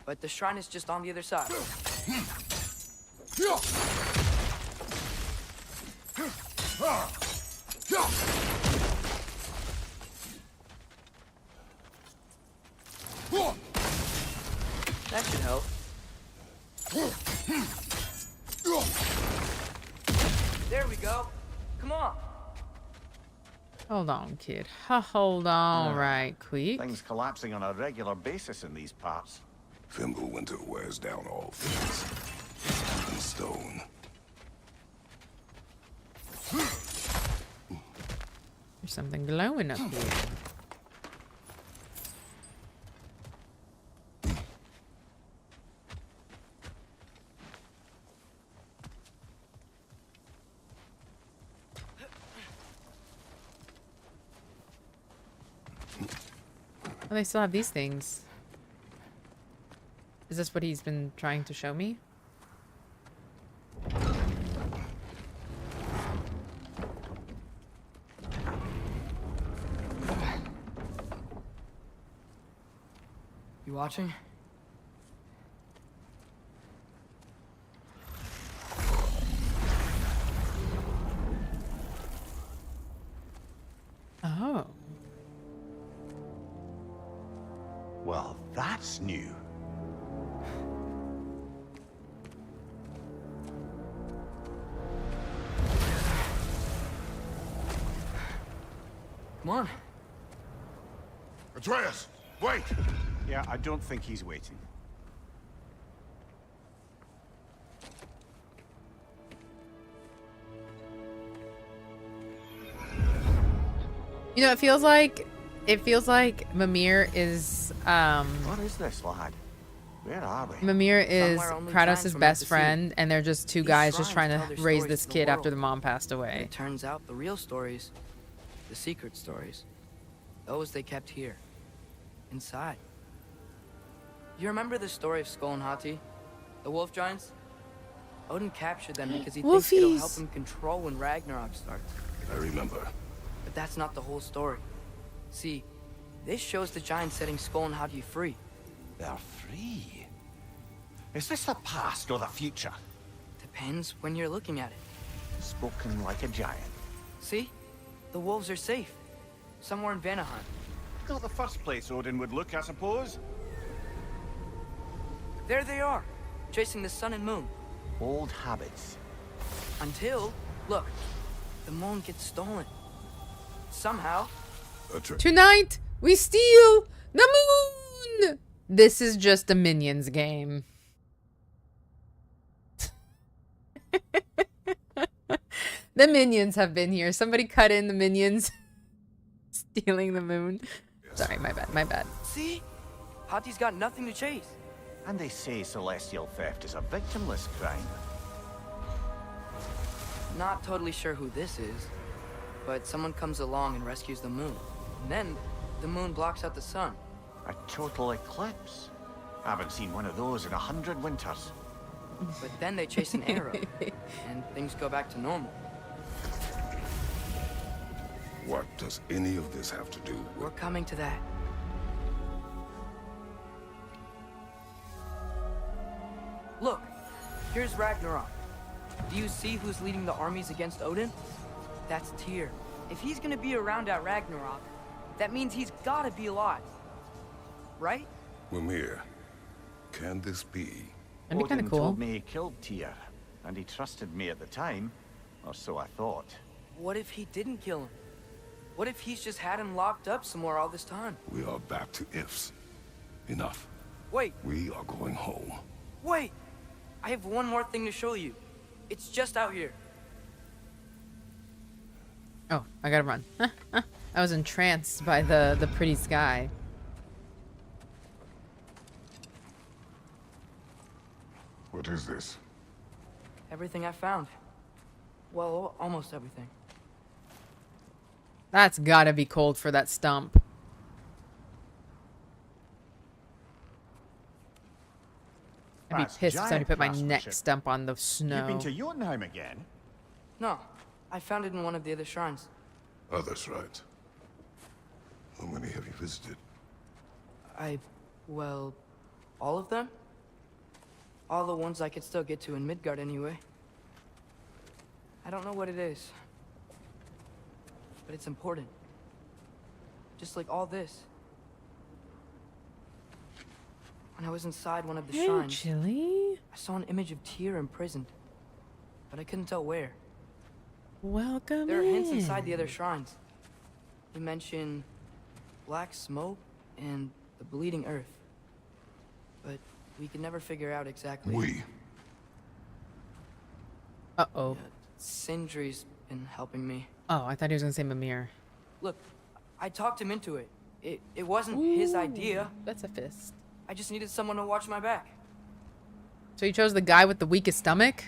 but the shrine is just on the other side. That should help. There we go. Come on. Hold on, kid. Hold on, right quick. Things collapsing on a regular basis in these parts. Fimbulwinter wears down all things. Even stone. There's something glowing up here. Oh, they still have these things. Is this what he's been trying to show me? You watching? Oh. Well, that's new. Come on. Atreus, wait! Yeah, I don't think he's waiting. You know, it feels like Mimir is What is this, lad? Where are we? Mimir is Somewhere only giants Kratos' were meant best to see. friend, and they're just two These guys just shrines trying tell to their raise stories this to the kid after world. the mom passed And away. it turns out the real stories, the secret stories, those they kept here, inside. You remember the story of Skull and Hati? The wolf giants? Odin captured them because he thinks it'll help Wolfies. him control when Ragnarok starts. I remember. But that's not the whole story. See, this shows the giants setting Skull and Hati free. They're free. Is this the past or the future? Depends when you're looking at it. Spoken like a giant. See? The wolves are safe. Somewhere in Vanaheim. Not the first place Odin would look, I suppose. There they are, chasing the sun and moon. Old habits. Until, look, the moon gets stolen. Somehow. Tonight, we steal the moon! This is just a Minions game. The Minions have been here. Somebody cut in the Minions stealing the moon. Sorry, my bad, my bad. See? Hati's got nothing to chase. And they say celestial theft is a victimless crime. Not totally sure who this is, but someone comes along and rescues the moon. And then, the moon blocks out the sun. A total eclipse. I haven't seen one of those in 100 winters. But then they chase an arrow, and things go back to normal. What does any of this have to do We're with... coming to that. Look, here's Ragnarok. Do you see who's leading the armies against Odin? That's Tyr. If he's gonna be around at Ragnarok, that means he's gotta be alive. Right? Mimir, can this be? That'd be kind Odin of cool. told me he killed Tyr, and he trusted me at the time, or so I thought. What if he didn't kill him? What if he's just had him locked up somewhere all this time? We are back to ifs. Enough. Wait, We are going home. wait! I have one more thing to show you. It's just out here. Oh, I gotta run. I was entranced by the pretty sky. What is this? Everything I found. Well, almost everything. That's gotta be cold for that stump. I'd be That's pissed if somebody giant put my neck craftsmanship. stump on the You've snow. been to Jotunheim again? No, I found it in one of the other shrines. Other shrines. How many have you visited? Well, all of them? All the ones I could still get to in Midgard anyway. I don't know what it is. But it's important. Just like all this. When I was inside one of the Hey, shrines, Chili. I saw an image of Tyr imprisoned. But I couldn't tell where. Welcome There are hints in. inside the other shrines. You mention black smoke and the bleeding earth. But we could never figure out exactly. We. Uh-oh. Sindri's been helping me. Oh, I thought he was gonna say Mimir. Look, I talked him into it. It wasn't his idea. That's a fist. I just needed someone to watch my back. So you chose the guy with the weakest stomach?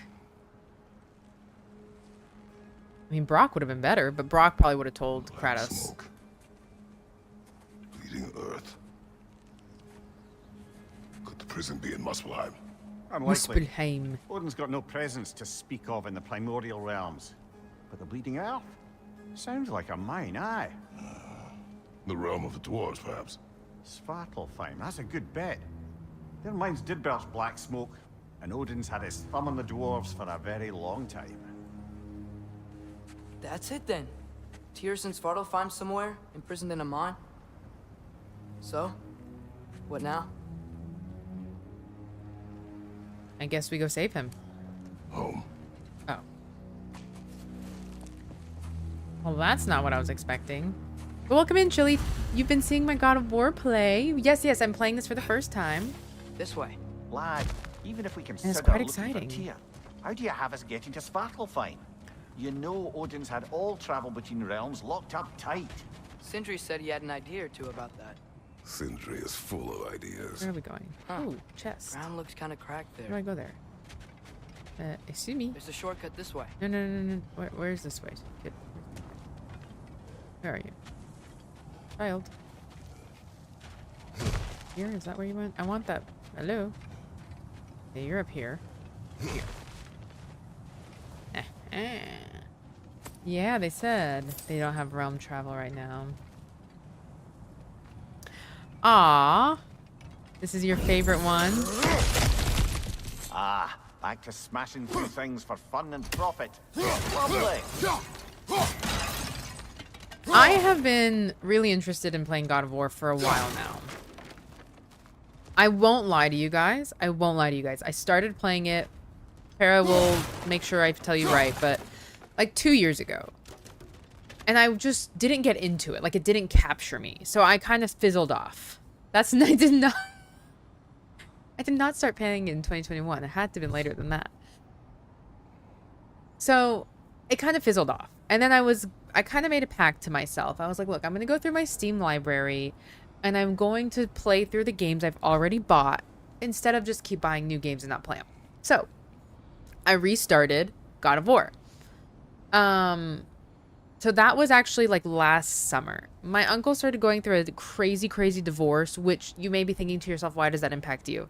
I mean, Brock would have been better, but Brock probably would have told Black Kratos. Smoke. Bleeding earth. Could the prison be in Muspelheim? Unlikely. Muspelheim. Odin's got no presence to speak of in the primordial realms. But the Bleeding Earth? Sounds like a mine, aye. The realm of the dwarves, perhaps. Svartalfheim, that's a good bet. Their mines did burst black smoke, and Odin's had his thumb on the dwarves for a very long time. That's it then. Tyr's in Svartalfheim somewhere, imprisoned in a mine. So, what now? I guess we go save him. Home. Oh. Well, that's not what I was expecting. But welcome in, Chili. You've been seeing my God of War play. Yes, yes, I'm playing this for the first time. This way. Lad, even if we consider it's quite looking exciting. for Tyr, how do you have us getting to Svartalfheim? You know Odin's had all travel between realms locked up tight. Sindri said he had an idea or two about that. Sindri is full of ideas. Where are we going? Huh. Ooh, chest. Ground looks kind of cracked How do I there. go there? Excuse me. There's a shortcut this way. No, no, no, no. Where is this way? Kid? Where are you? Child. Here? Is that where you went? I want that. Hello? Yeah, you're up here. Here. Yeah, they said they don't have realm travel right now. Ah, this is your favorite one. Ah, back to smashing through things for fun and profit. Lovely. I have been really interested in playing God of War for a while now. I won't lie to you guys. I won't lie to you guys. I started playing it. Para will make sure I tell you right, but like 2 years ago. And I just didn't get into it. Like, it didn't capture me. So I kind of fizzled off. I did not start playing in 2021. It had to have been later than that. So it kind of fizzled off. And then I kind of made a pact to myself. I was like, look, I'm going to go through my Steam library and I'm going to play through the games I've already bought instead of just keep buying new games and not play them. So I restarted God of War. So that was actually like last summer. My uncle started going through a crazy, crazy divorce, which you may be thinking to yourself, why does that impact you?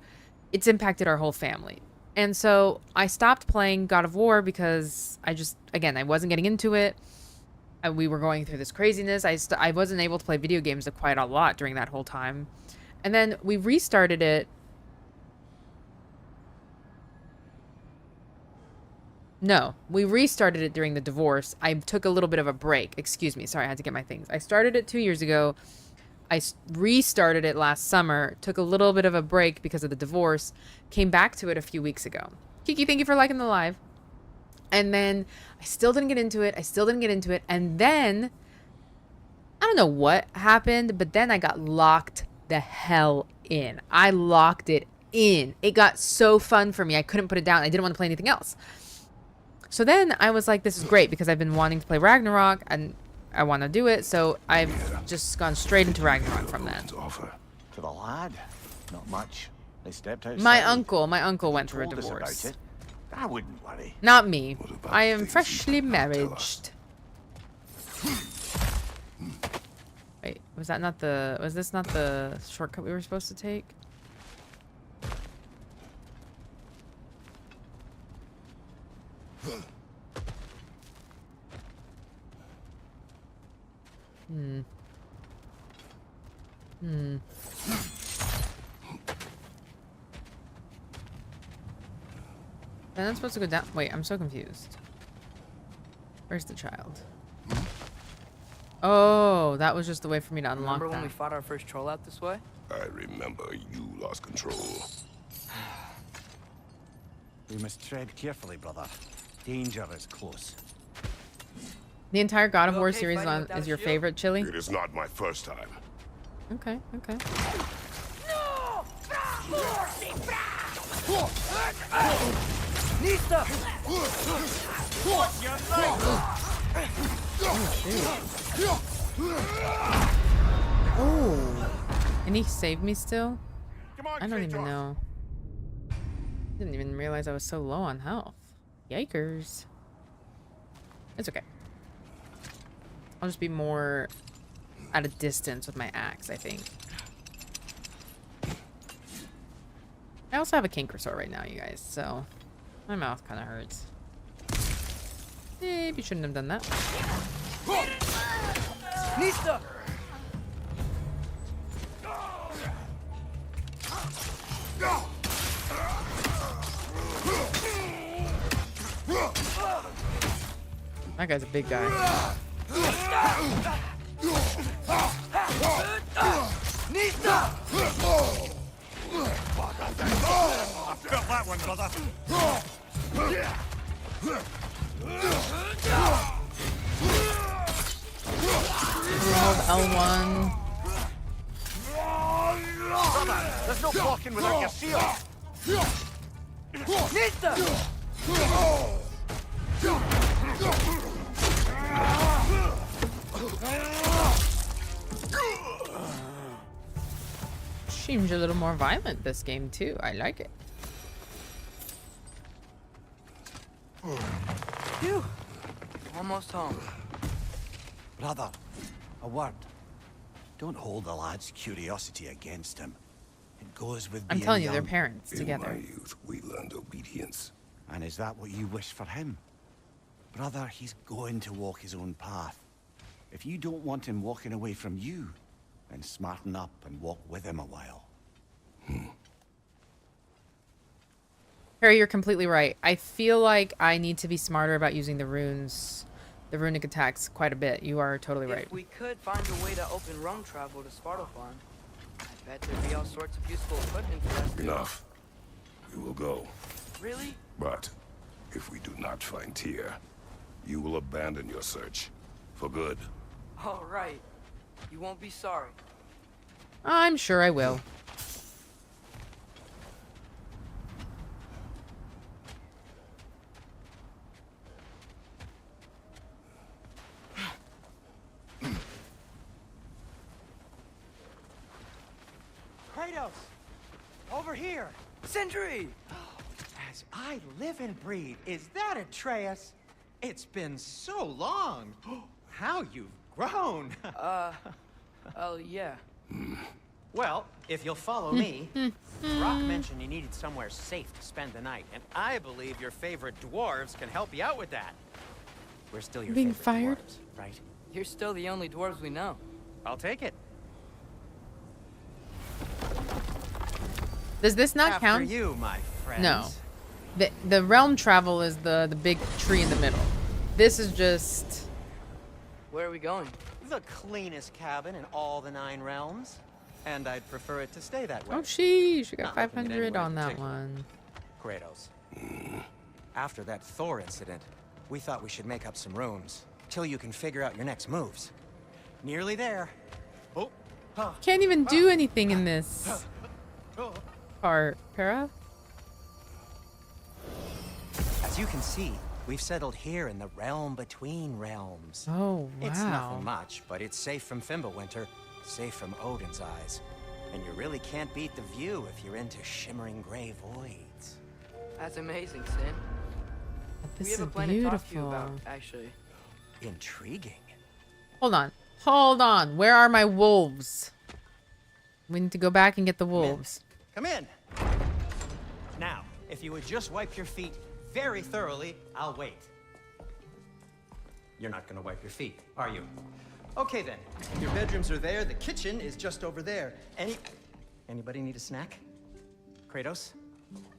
It's impacted our whole family. And so I stopped playing God of War because I wasn't getting into it. We were going through this craziness. I wasn't able to play video games quite a lot during that whole time. And then we restarted it. No, we restarted it during the divorce. I took a little bit of a break. Excuse me. Sorry, I had to get my things. I started it 2 years ago. I restarted it last summer. Took a little bit of a break because of the divorce. Came back to it a few weeks ago. Kiki, thank you for liking the live. And then I still didn't get into it. And then, I don't know what happened, but then I got locked the hell in. I locked it in. It got so fun for me. I couldn't put it down. I didn't want to play anything else. So then I was like, this is great because I've been wanting to play Ragnarok and I want to do it. So I've just gone straight into Ragnarok from then. To the lad, not much. They stepped outside. My uncle went through a told us about divorce. it. I wouldn't worry. Not me. about I am things freshly you cannot tell us? married. Wait, was this not the shortcut we were supposed to take? Then I'm supposed to go down. Wait, I'm so confused. Where's the child? Oh, that was just the way for me to unlock Remember when we that. fought our first troll out this way? I remember you lost control. We must tread carefully, brother. Danger is close. The entire God of You War okay series fighting without is a your shield? favorite, Chili? It is not my first time. Okay, okay. Nista! Oh, and he saved me still? Come on, I don't even Kratos. know. Didn't even realize I was so low on health. Yikers. It's okay. I'll just be more at a distance with my axe, I think. I also have a canker sore right now, you guys, so my mouth kind of hurts. Maybe shouldn't have done that. Nista! That guy's a big guy. Nista! Got that one, brother. Hold L1. Brother, there's no blocking without your shield. Nista! seems a little more violent this game too. I like it. Phew. Almost home. Brother, a word. Don't hold the lad's curiosity against him. It goes with I'm being telling you, they're young. parents In together. my youth, we learned obedience. And is that what you wish for him? Brother, he's going to walk his own path. If you don't want him walking away from you, then smarten up and walk with him a while. Harry, you're completely right. I feel like I need to be smarter about using the runes, the runic attacks quite a bit. You are totally right. If we could find a way to open realm travel to Svartalfheim, I bet there'd be all sorts of useful equipment for us. Enough. We will go. Really? But if we do not find Tyr, you will abandon your search. For good. All right. You won't be sorry. I'm sure I will. Kratos! Over here! Sentry! As I live and breathe, is that Atreus? It's been so long! How you've grown! Oh, yeah. Well, if you'll follow me, Brock mentioned you needed somewhere safe to spend the night, and I believe your favorite dwarves can help you out with that. We're still your Being favorite fired? dwarves, right? You're still the only dwarves we know. I'll take it. Does this not After count? you, my friends. No. The realm travel is the big tree in the middle. This is just... Where are we going? The cleanest cabin in all the 9 realms. And I'd prefer it to stay that way. Oh, sheesh. You got Not looking at 500 anywhere on that particular. one. Kratos. After that Thor incident, we thought we should make up some rooms till you can figure out your next moves. Nearly there. Oh, Can't even do anything in this part. Para? as you can see, we've settled here in the realm between realms. Oh, It's wow. nothing much, but it's safe from Fimbulwinter, safe from Odin's eyes. And you really can't beat the view if you're into shimmering gray voids. That's amazing, Sin. We This have is a plan to talk to you beautiful. about, actually. Intriguing. Hold on. Hold on. Where are my wolves? We need to go back and get the wolves. Come in. Now, if you would just wipe your feet very thoroughly, I'll wait. You're not gonna wipe your feet, are you? Okay then. Your bedrooms are there. The kitchen is just over there. Anybody need a snack? Kratos?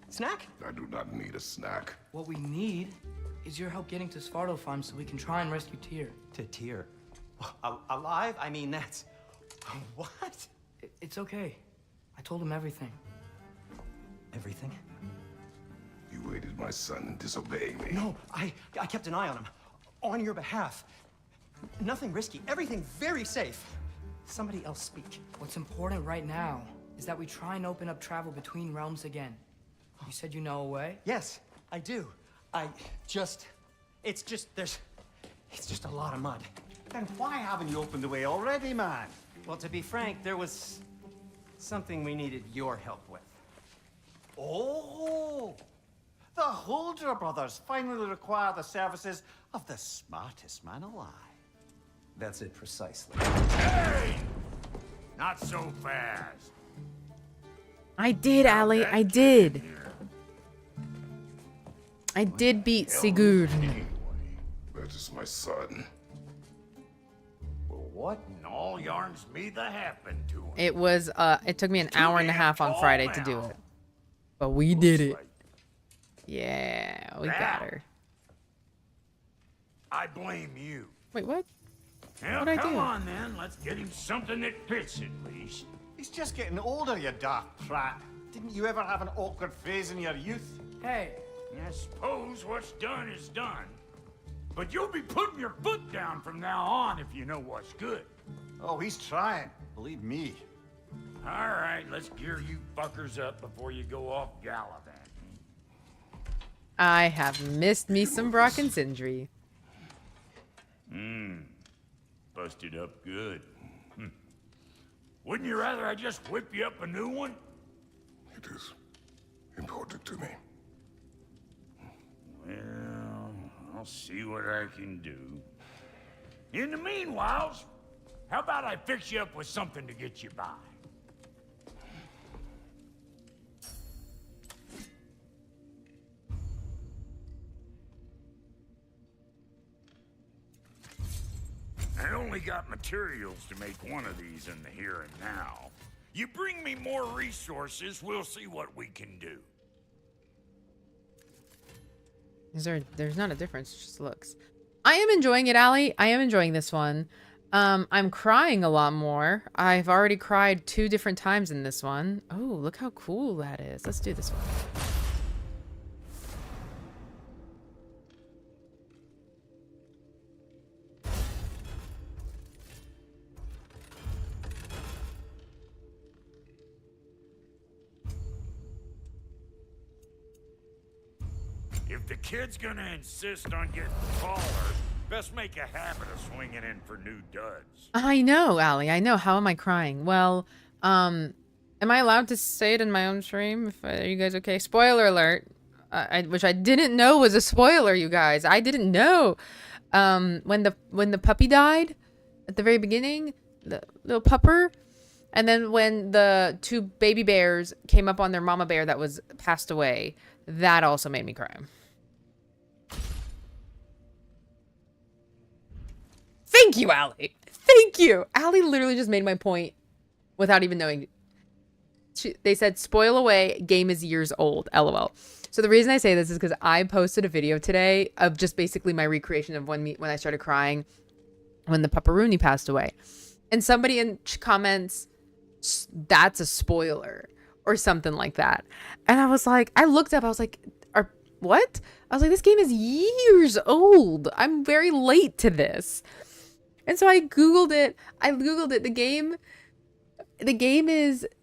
Snack? I do not need a snack. What we need is your help getting to Svartalfheim so we can try and rescue Tyr. To Tyr. Alive? I mean, that's... What? It's okay. I told him everything. Everything? You aided my son in disobeying me. No, I kept an eye on him. On your behalf. Nothing risky. Everything very safe. Somebody else speak. What's important right now is that we try and open up travel between realms again. You said you know a way? Yes, I do. It's just a lot of mud. Then why haven't you opened the way already, man? Well, to be frank, there was something we needed your help with. Oh! The Holder brothers finally require the services of the smartest man alive. That's it precisely. Hey! Not so fast. I did, Ali. I did. I did beat Sigurd. That is my son. Well, what in all yarns me that happened to him? It was, it took me an hour and a half on tall Friday to do now. it. But we did it. Like Yeah, we got that. her. I blame you. Wait, what? Well, What'd I come do? on then. Let's get him something that fits at least. He's just getting older, you dark prat. Didn't you ever have an awkward phase in your youth? Hey, I suppose what's done is done. But you'll be putting your foot down from now on if you know what's good. Oh, he's trying. Believe me. All right, let's gear you fuckers up before you go off gallivanting. I have missed me some Brock and Sindri. Busted up good. Wouldn't you rather I just whip you up a new one? It is important to me. Well, I'll see what I can do. In the meanwhile, how about I fix you up with something to get you by? I only got materials to make one of these in the here and now. You bring me more resources, we'll see what we can do. There's not a difference, it just looks. I am enjoying it, Allie. I am enjoying this one. I'm crying a lot more. I've already cried 2 different times in this one. Oh, look how cool that is. Let's do this one. If the kid's gonna insist on getting taller, best make a habit of swinging in for new duds. I know, Allie. I know. How am I crying? Well, am I allowed to say it in my own stream? Are you guys okay? Spoiler alert. Which I didn't know was a spoiler, you guys. I didn't know. When the puppy died at the very beginning, the little pupper, and then when the 2 baby bears came up on their mama bear that was passed away, that also made me cry. Thank you, Allie. Thank you. Allie literally just made my point without even knowing. They said, spoil away, game is years old, LOL. So the reason I say this is because I posted a video today of just basically my recreation of when I started crying when the pupperoonie passed away. And somebody in comments, that's a spoiler or something like that. And I was like, I looked up, I was like, what? I was like, this game is years old. I'm very late to this. And so I Googled it. The game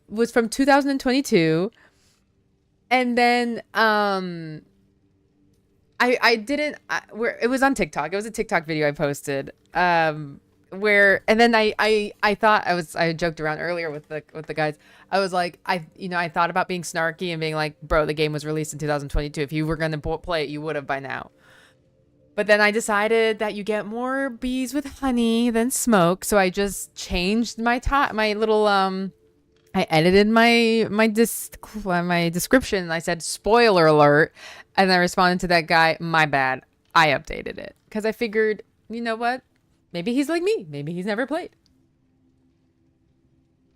was from 2022. And then it was on TikTok. It was a TikTok video I posted. I thought I joked around earlier with the guys. I was like, I thought about being snarky and being like, bro, the game was released in 2022. If you were going to play it, you would have by now. But then I decided that you get more bees with honey than smoke. So I just changed my little, I edited my description. I said, spoiler alert. And I responded to that guy, my bad. I updated it. Because I figured, you know what? Maybe he's like me. Maybe he's never played.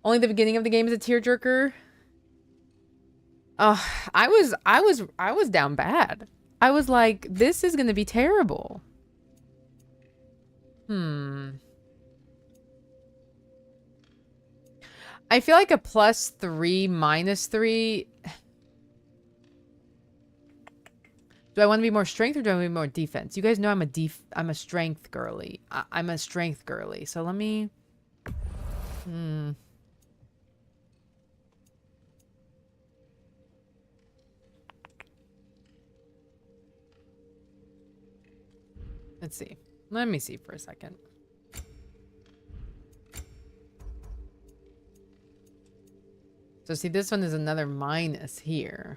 Only the beginning of the game is a tearjerker. Oh, I was down bad. I was like, this is gonna be terrible. I feel like a +3, -3. Do I want to be more strength or do I want to be more defense? You guys know I'm a strength girly. I'm a strength girly. So let me. Let's see. Let me see for a second. So see, this one is another minus here.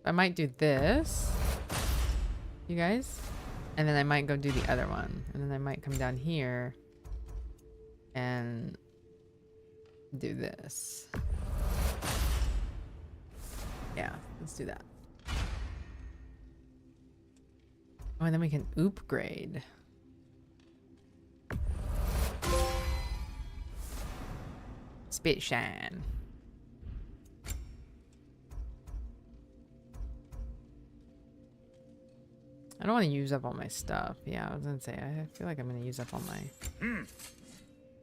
I might do this, you guys, and then I might go do the other one, and then I might come down here and do this. Yeah, let's do that. Oh, and then we can upgrade. Spit shine. I don't want to use up all my stuff. Yeah, I was gonna say, I feel like I'm gonna use up all my...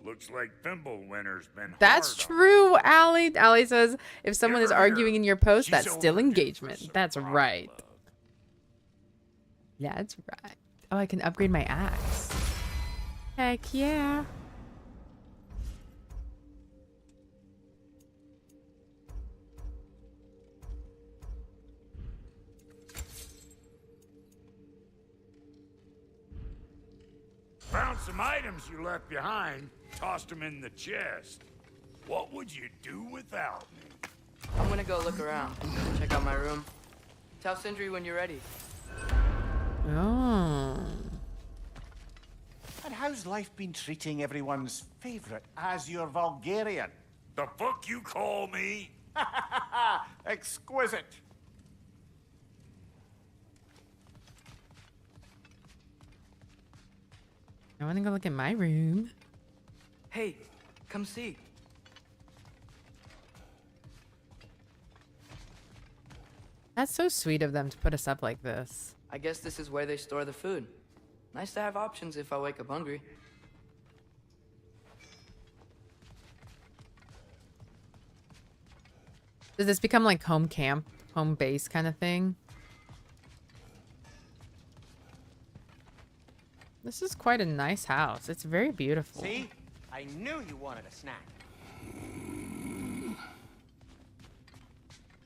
Looks like Fimbulwinter's been That's true, Allie. Allie says, if someone is arguing in your post, that's still engagement. That's right. That's right. Oh, I can upgrade my axe. Heck yeah. some items you left behind. Tossed them in the chest. What would you do without me? I'm gonna go look around. Check out my room. Tell Sindri when you're ready. Oh. And how's life been treating everyone's favorite Azure Vulgarian? The fuck you call me? Exquisite. I want to go look at my room. Hey, come see. That's so sweet of them to put us up like this. I guess this is where they store the food. Nice to have options if I wake up hungry. Does this become like home camp, home base kind of thing? This is quite a nice house. It's very beautiful. See? I knew you wanted a snack.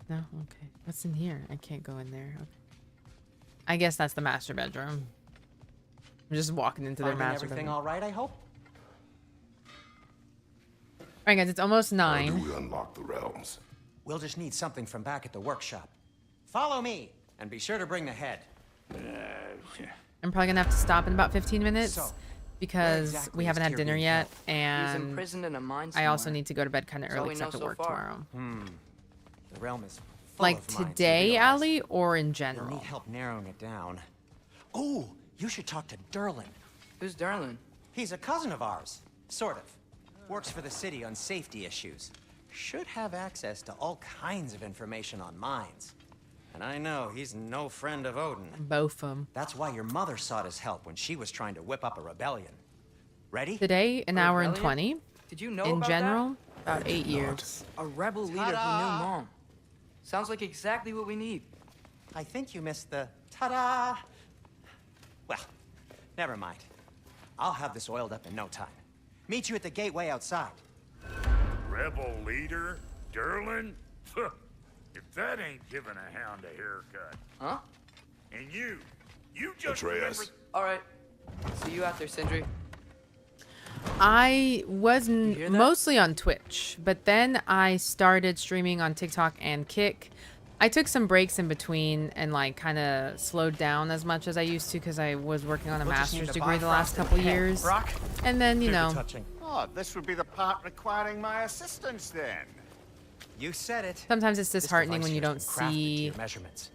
No? Okay. What's in here? I can't go in there. Okay. I guess that's the master bedroom. I'm just walking into their Finding master everything bedroom. all right, I hope? Alright guys, it's almost How 9. do we unlock the realms? We'll just need something from back at the workshop. Follow me, and be sure to bring the head. I'm probably gonna have to stop in about 15 minutes So, because exactly we is haven't had Tyr dinner being yet, He's and imprisoned in a mine I also somewhere. need to go to bed kind of That's all early we because I have know to so work far. tomorrow. The realm is full Like of mines, you today, realize. Ali, or in You'll general? need help narrowing it down. Oh, you should talk to Derlin. Who's Darlin? He's a cousin of ours, sort of. Works for the city on safety issues. Should have access to all kinds of information on mines. And I know he's no friend of Odin. Both of them. That's why your mother sought his help when she was trying to whip up a rebellion. Ready? Today, an hour and rebellion? 20. Did you know In about general, about 8 years. that? A rebel leader who knew Mom. Sounds like exactly what we need. I think you missed the ta-da. Well, never mind. I'll have this oiled up in no time. Meet you at the gateway outside. Rebel leader? Derlin? If that ain't giving a hound a haircut. Huh? And you just Atreus. remembered... All right. See you out there, Sindri. I was You hear that? mostly on Twitch, but then I started streaming on TikTok and Kick. I took some breaks in between and like kind of slowed down as much as I used to because I was working on a We'll just need master's to degree the last Bifrost in couple the head. years. Brock, And then, you do the know, touching. Oh, this would be the part requiring my assistance then. You said it. sometimes it's This disheartening device when you here's don't been crafted to see your measurements.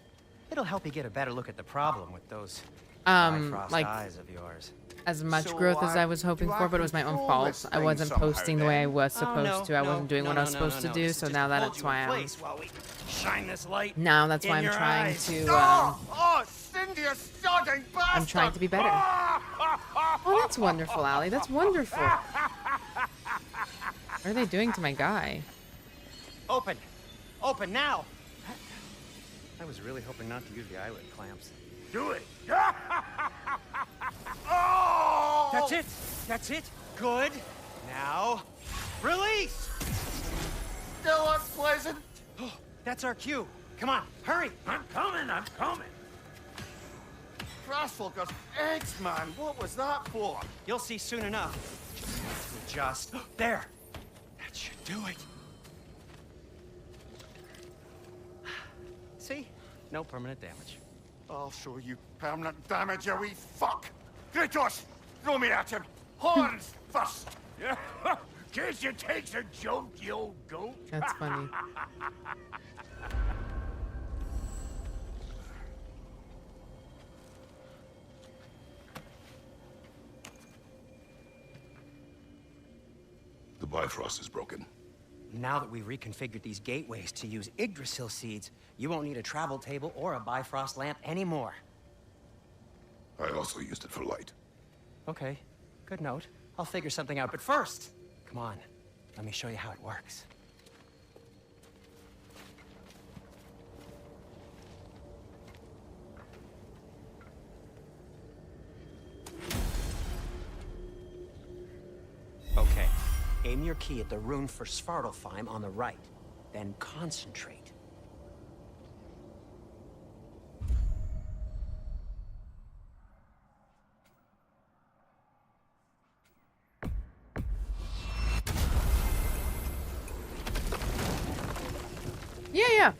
It'll help you get a better look at the problem with those Bifrost like eyes of yours. as much So, growth as I was hoping do I for, but it was my own control this fault. I thing wasn't somehow posting the way I then? was Oh, supposed to. I wasn't doing what I was supposed to do, This is so just now to hold that's you why in I'm place while we shine this light now that's why in I'm your trying eyes. to Oh, Cindy, you sodding bastard! I'm trying to be better. Oh, that's wonderful, Allie. That's wonderful. What are they doing to my guy? Open! Open now! I was really hoping not to use the eyelid clamps. Do it! Oh! That's it! That's it! Good! Now, release! Still unpleasant. That's our cue. Come on, hurry! I'm coming! Frostfolker's eggs, man. What was that for? You'll see soon enough. Just there. That should do it. See? No permanent damage. I'll show you permanent damage, you wee fuck. Kratos, throw me at him. Horns first. Can't you take a joke, you old goat? That's funny. The Bifrost is broken. Now that we've reconfigured these gateways to use Yggdrasil seeds, you won't need a travel table or a Bifrost lamp anymore. I also used it for light. Okay, good note. I'll figure something out, but first, come on, let me show you how it works. Okay, aim your key at the rune for Svartalfheim on the right, then concentrate. Yeah.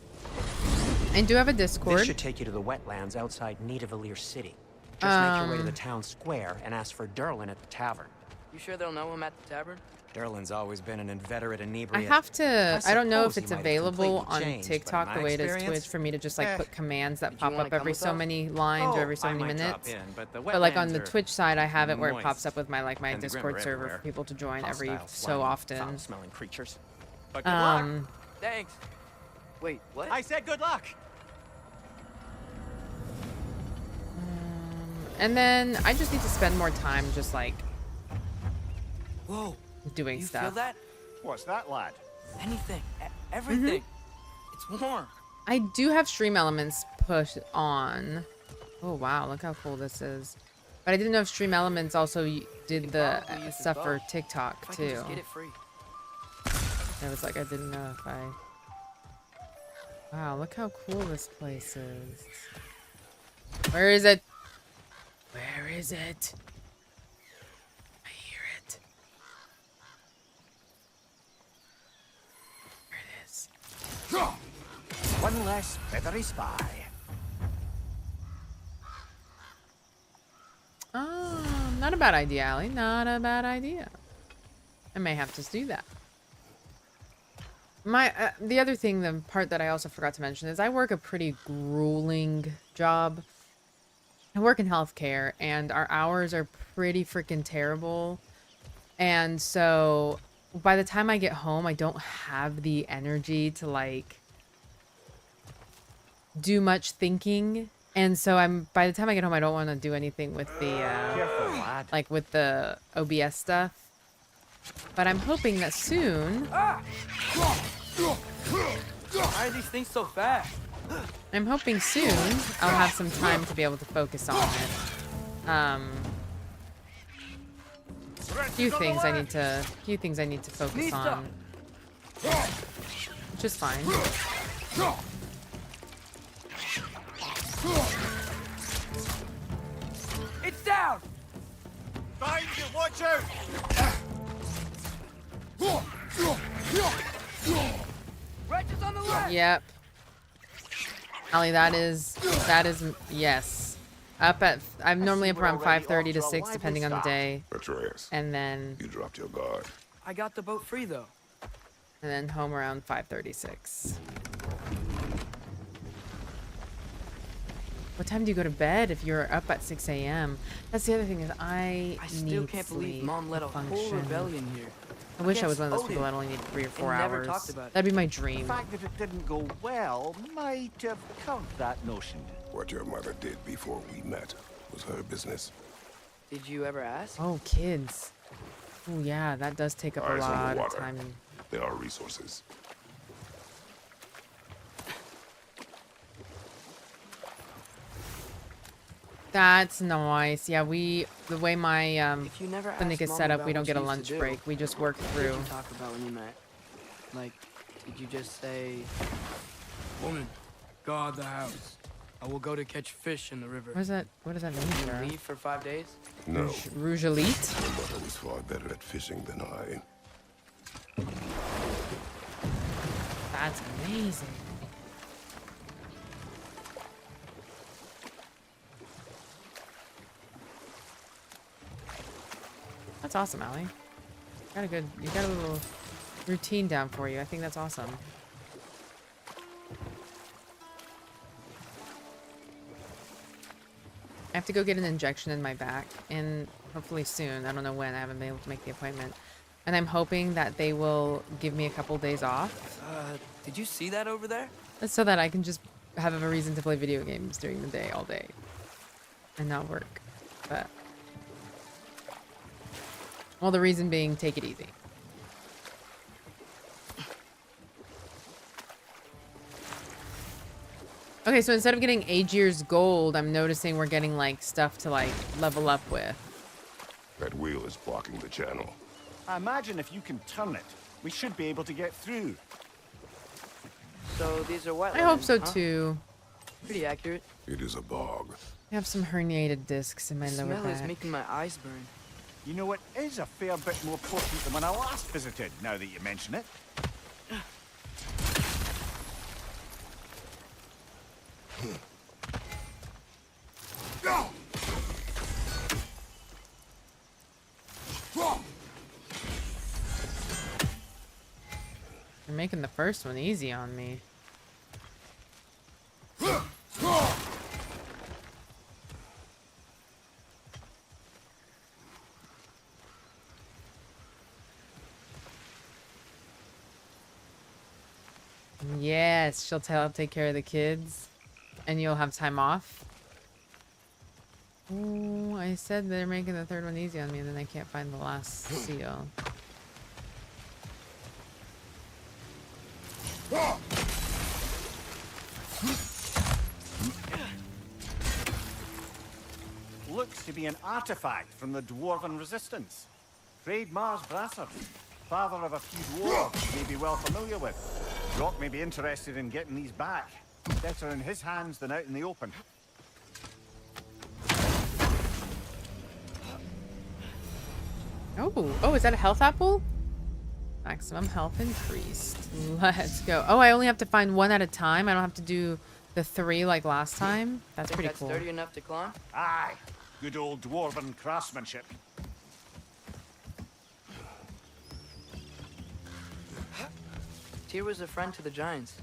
I do have a This Discord. should take you to the wetlands outside Nidavellir City. Just make your way to the town square and ask for Derlin at the tavern. You sure they'll know him at the tavern? Derlin's always been an inveterate I inebriate. have to. I don't know if suppose he it's might have available completely on changed, but in TikTok my the way it is experience, Twitch for me to just like put commands that Did you pop wanna up come every with so us? many lines or every so I many might drop minutes. in, but the But like on wetlands the are Twitch side, I have it where it pops moist, up with my like my and the Grim Discord are server for everywhere. people to join every Hostile, so slimy, often. foul-smelling creatures. But good luck. Thanks. Wait, what? I said good luck. And then I just need to spend more time just like Whoa. doing You stuff. feel that? What's that, lad? Anything. Everything. It's warm. I do have stream elements pushed on. Oh wow, look how cool this is. But I didn't know if stream elements also did the probably use stuff both. for TikTok If I too. can just get it free. I was like, I didn't know if I. Wow, look how cool this place is. Where is it? Where is it? I hear it. There it is. One less feathery spy. Not a bad idea, Allie. Not a bad idea. I may have to do that. The other thing, the part that I also forgot to mention is I work a pretty grueling job. I work in healthcare and our hours are pretty freaking terrible. And so by the time I get home, I don't have the energy to like do much thinking. And so by the time I get home, I don't want to do anything with the, Careful, lad. like with the OBS stuff. But I'm hoping that soon, Why are these things so fast? I'm hoping soon I'll have some time to be able to focus on it. Few things I need to focus Need on, which is fine. It's down! Find you, watch out! Wretches on the left! Yep. Allie, that is, yes. I'm normally up we're around already 5:30 off to to a 6, lively depending on the start. day, Atreus, and then you dropped your guard. I got the boat free, though. home around 5:36. What time do you go to bed if you're up at 6 a.m.? That's the other thing is I still need can't sleep believe Mom led to a whole function. rebellion here. I wish I was against one of those people Odin. that only need 3 or 4 And never hours. talked about it. That'd be my The dream. fact that it didn't go well might have covered that notion. What your mother did before we met was her business. Did you ever ask? Oh, kids. Oh yeah, that does take up a Eyes on the lot of water. time. There are resources. That's nice. Yeah, the way my If you never clinic asked is Mom set up, about we don't what get a you used lunch to do, break. We just work what through. did you talk about when you met? Like, did you just say, "Woman, guard the house. I will go to catch fish in the river." What does that mean, You sir? leave for 5 days? No, Rouge Elite? your mother was far better at fishing than I. That's amazing. That's awesome, Allie. You got a little routine down for you. I think that's awesome. I have to go get an injection in my back, and hopefully soon. I don't know when. I haven't been able to make the appointment. And I'm hoping that they will give me a couple days off, Did you see that over there? so that I can just have a reason to play video games during the day, all day, and not work. But, well, the reason being, take it easy. Okay, so instead of getting Aegir's gold, I'm noticing we're getting, like, stuff to, like, level up with. That wheel is blocking the channel. I imagine if you can turn it, we should be able to get through. So these are wetlands, I hope so, huh? too. Pretty accurate. It is a bog. I have some herniated discs in my The lower smell is back. making my eyes burn. You know, it is a fair bit more potent than when I last visited, now that you mention it. You're making the first one easy on me. Yes, she'll help take care of the kids. And you'll have time off. Oh, I said they're making the third one easy on me, and then I can't find the last seal. Looks to be an artifact from the Dwarven Resistance. Trade Mars Brasser, father of a few dwarves, may be well familiar with. Rock may be interested in getting these back. Better in his hands than out in the open. Oh, is that a health apple? Maximum health increased. Let's go. Oh, I only have to find one at a time. I don't have to do the 3 like last time. That's pretty cool. Sturdy enough to climb? Aye, good old Dwarven craftsmanship. Tyr was a friend to the Giants.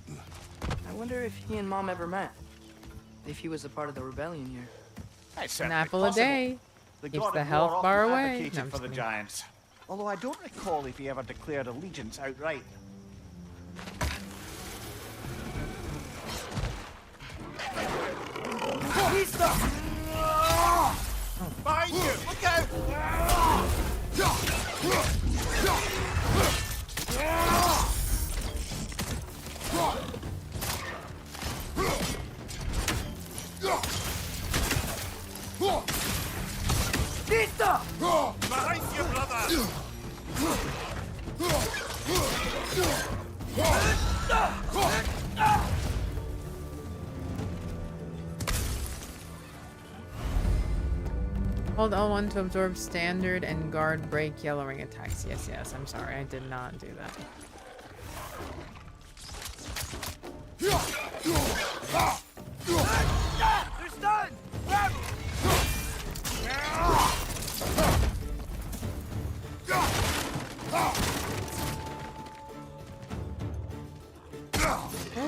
I wonder if he and Mom ever met. If he was a part of the rebellion here. It's An certainly apple a possible. day. The Keeps god the of health war bar often away. advocated No, I'm for just the kidding. Giants. Although I don't recall if he ever declared allegiance outright. Behind you! Look out! Behind you, brother! Hold L1 to absorb standard and guard break yellow ring attacks. Yes, yes. I'm sorry. I did not do that. They're stunned! Grab 'em!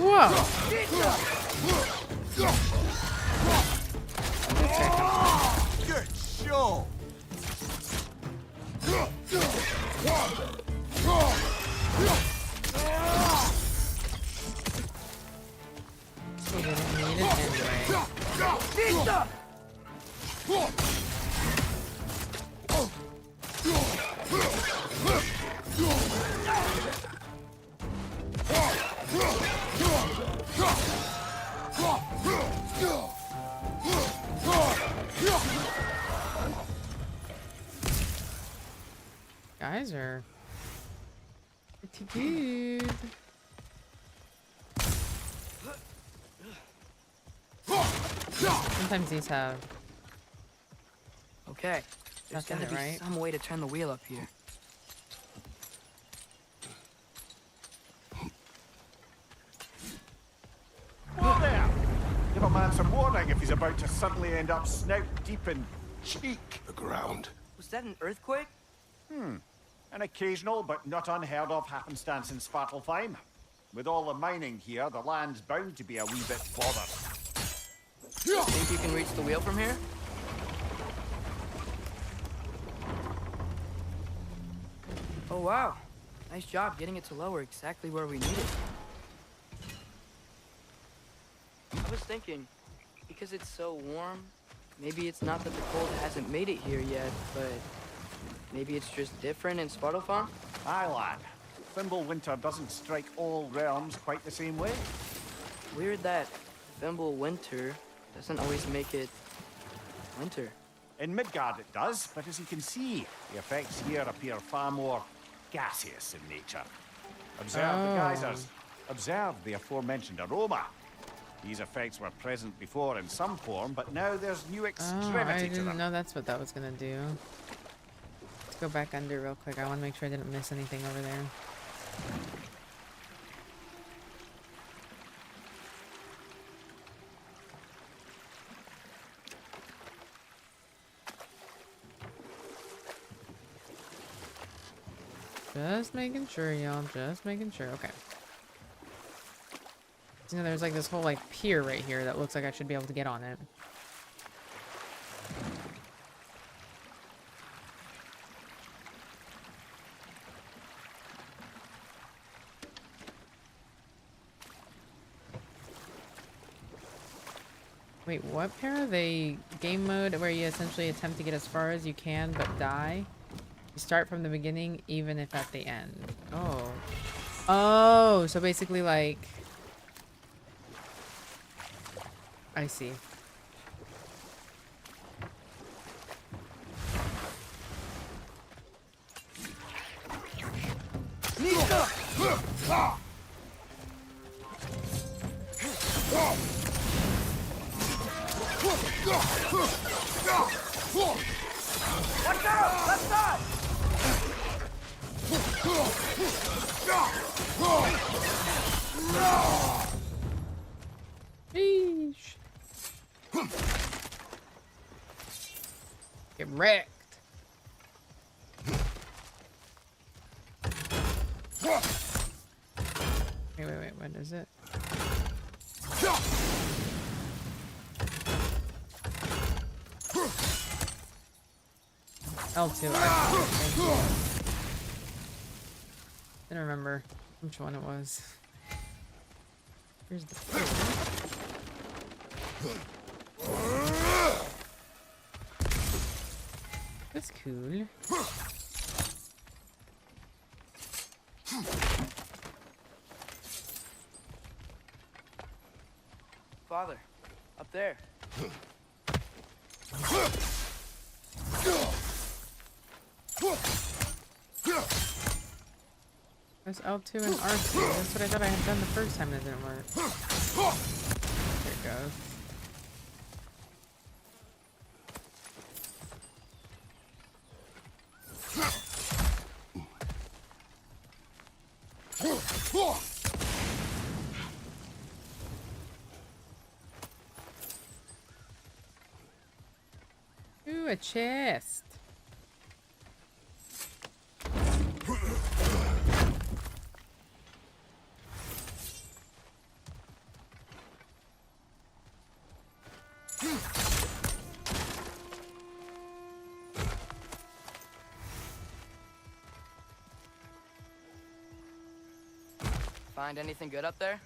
Whoa! Good show! We didn't need it anyway. Guys are pretty good. Sometimes these have Okay. There's stuff in gotta it, be right? some way to turn the wheel up here. Whoa there! Give a man some warning if he's about to suddenly end up snout deep in cheek. The ground. Was that an earthquake? An occasional but not unheard of happenstance in Svartalfheim. With all the mining here, the land's bound to be a wee bit bothered. Think you can reach the wheel from here? Oh wow. Nice job getting it to lower exactly where we need it. I was thinking, because it's so warm, maybe it's not that the cold hasn't made it here yet, but maybe it's just different in Svartalfheim? Aye, lad. Fimbulwinter doesn't strike all realms quite the same way. Weird that Fimbulwinter doesn't always make it winter. In Midgard it does, but as you can see, the effects here appear far more gaseous in nature. Observe the geysers. Observe the aforementioned aroma. These effects were present before in some form, but now there's new Oh, extremity I to didn't them. know that's what that was gonna do. Let's go back under real quick. I want to make sure I didn't miss anything over there. Just making sure, y'all. Just making sure. Okay. So, you know, there's like this whole like pier right here that looks like I should be able to get on it. Wait, what pair? They game mode where you essentially attempt to get as far as you can but die. You start from the beginning even if at the end. Oh. Oh, so basically like I see. Watch out! Left side! Sheesh. Get wrecked. Wait, what is it? L2. Didn't remember which one it was. Here's the That's cool. Father, up there. There's L2 and R2. That's what I thought I had done the first time and it didn't work. There it goes. Ooh, a chest. Find anything good up there?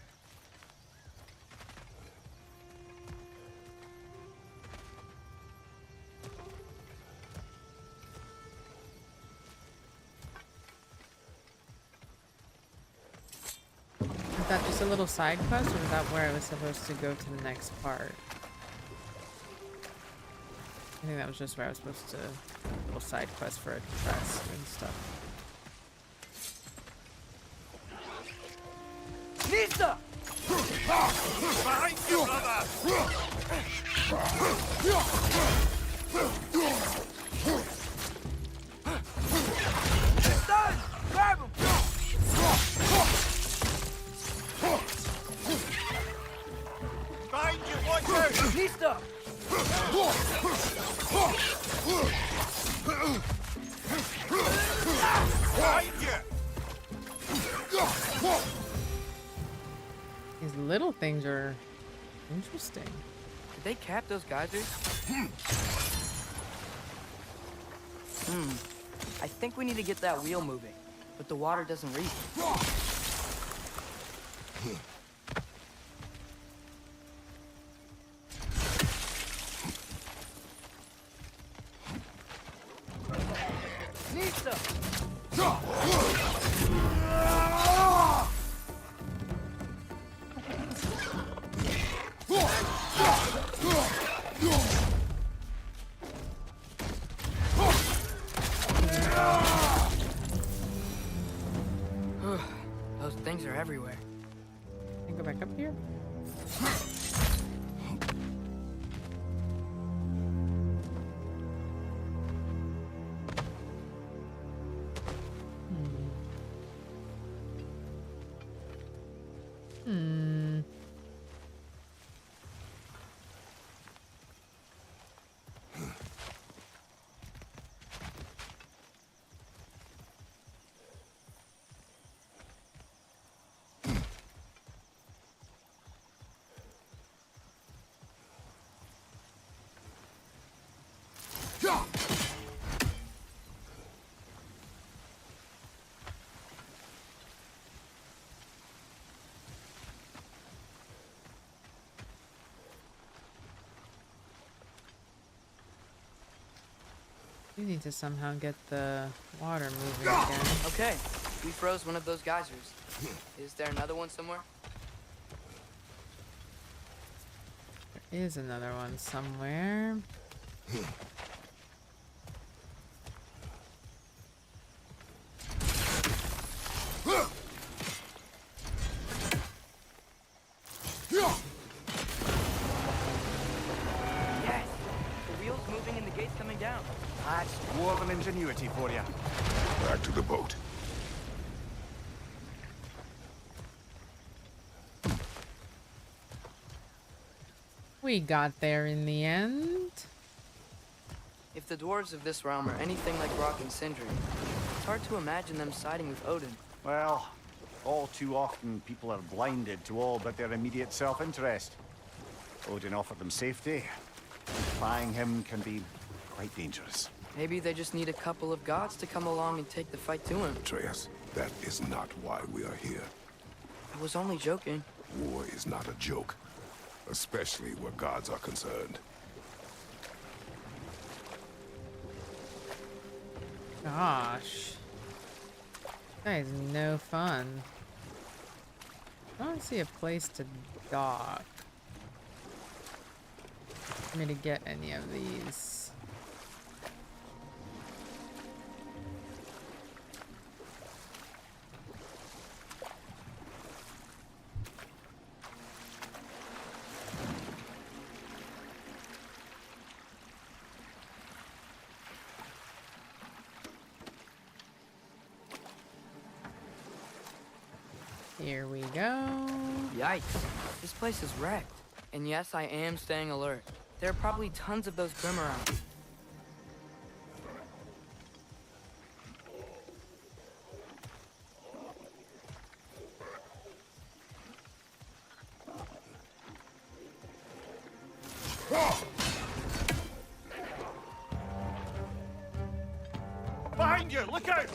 Is that just a little side quest, or is that where I was supposed to go to the next part? I think that was just where I was supposed to... a little side quest for a quest and stuff. Nista! Behind you, brother! It's done! Grab him! Behind you, watch out! Nista! Behind you! These little things are interesting. Did they cap those geysers? I think we need to get that wheel moving, but the water doesn't reach. Nista! Those things are everywhere. We need to somehow get the water moving again. Okay, we froze one of those geysers. Is there another one somewhere? There is another one somewhere. Yes! The wheel's moving and the gate's coming down. That's dwarven ingenuity for you. Back to the boat. We got there in the end. If the dwarves of this realm are anything like Rock and Sindri, it's hard to imagine them siding with Odin. Well, all too often people are blinded to all but their immediate self-interest. Odin offered them safety. Defying him can be quite dangerous. Maybe they just need a couple of gods to come along and take the fight to him. Atreus, that is not why we are here. I was only joking. War is not a joke, especially where gods are concerned. Gosh. That is no fun. I don't see a place to dock. For me to get any of these. Here we go. Yikes. This place is wrecked. And yes, I am staying alert. There are probably tons of those Grim around. Behind you! Look out!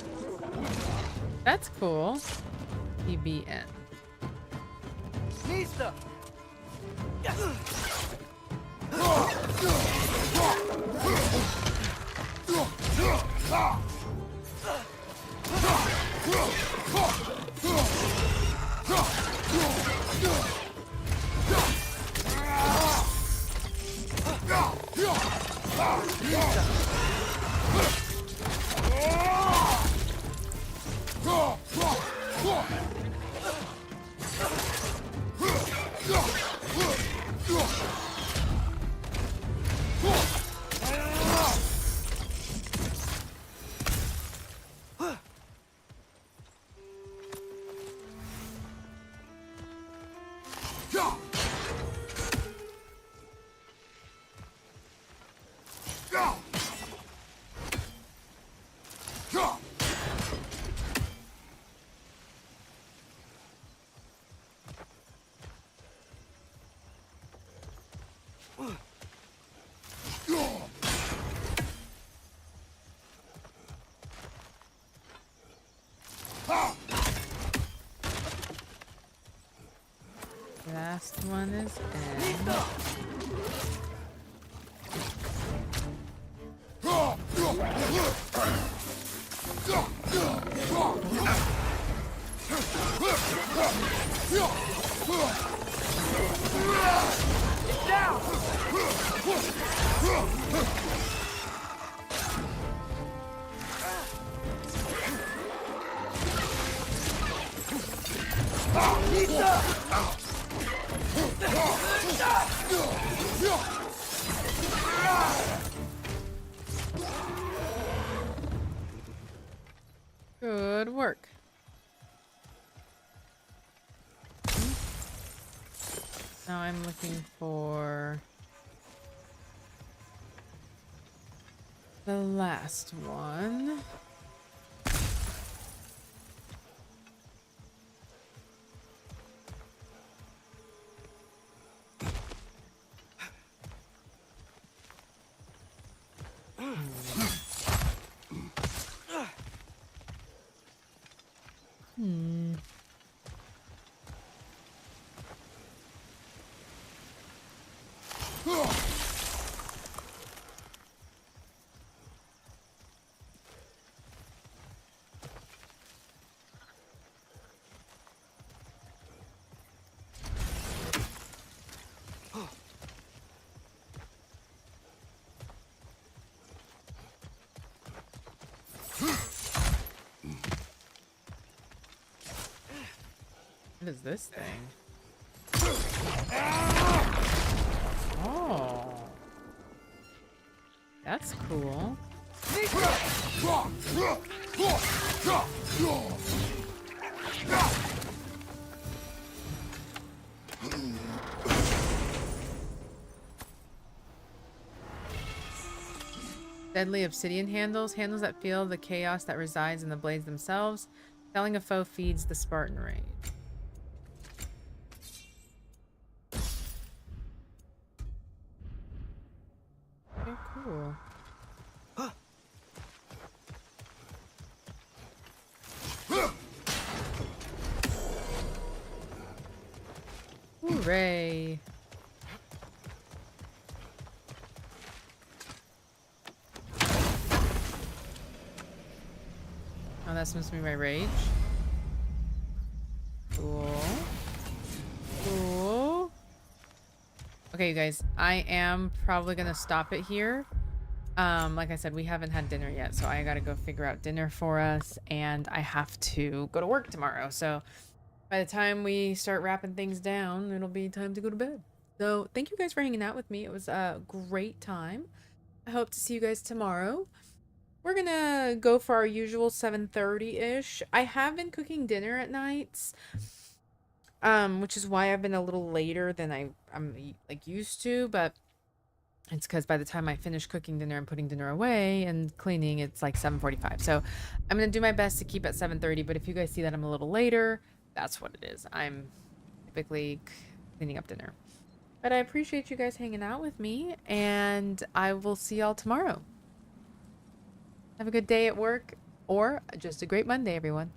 That's cool. PBN. Nista! Last one is in. Good work. Now I'm looking for the last one. What is this thing? Oh. That's cool. Deadly obsidian handles. Handles that feel the chaos that resides in the blades themselves. Telling a foe feeds the Spartan rage. Okay, cool. Hooray. Oh, that's supposed to be my rage. Cool. Cool. Okay, you guys, I am probably gonna stop it here. Like I said, we haven't had dinner yet, so I gotta go figure out dinner for us, and I have to go to work tomorrow. So by the time we start wrapping things down, it'll be time to go to bed. So thank you guys for hanging out with me. It was a great time. I hope to see you guys tomorrow. We're gonna go for our usual 7:30-ish. I have been cooking dinner at nights, which is why I've been a little later than I'm like used to, but it's because by the time I finish cooking dinner and putting dinner away and cleaning, it's like 7:45. So I'm gonna do my best to keep at 7:30, but if you guys see that I'm a little later, that's what it is. I'm typically cleaning up dinner. But I appreciate you guys hanging out with me, and I will see y'all tomorrow. Have a good day at work, or just a great Monday, everyone.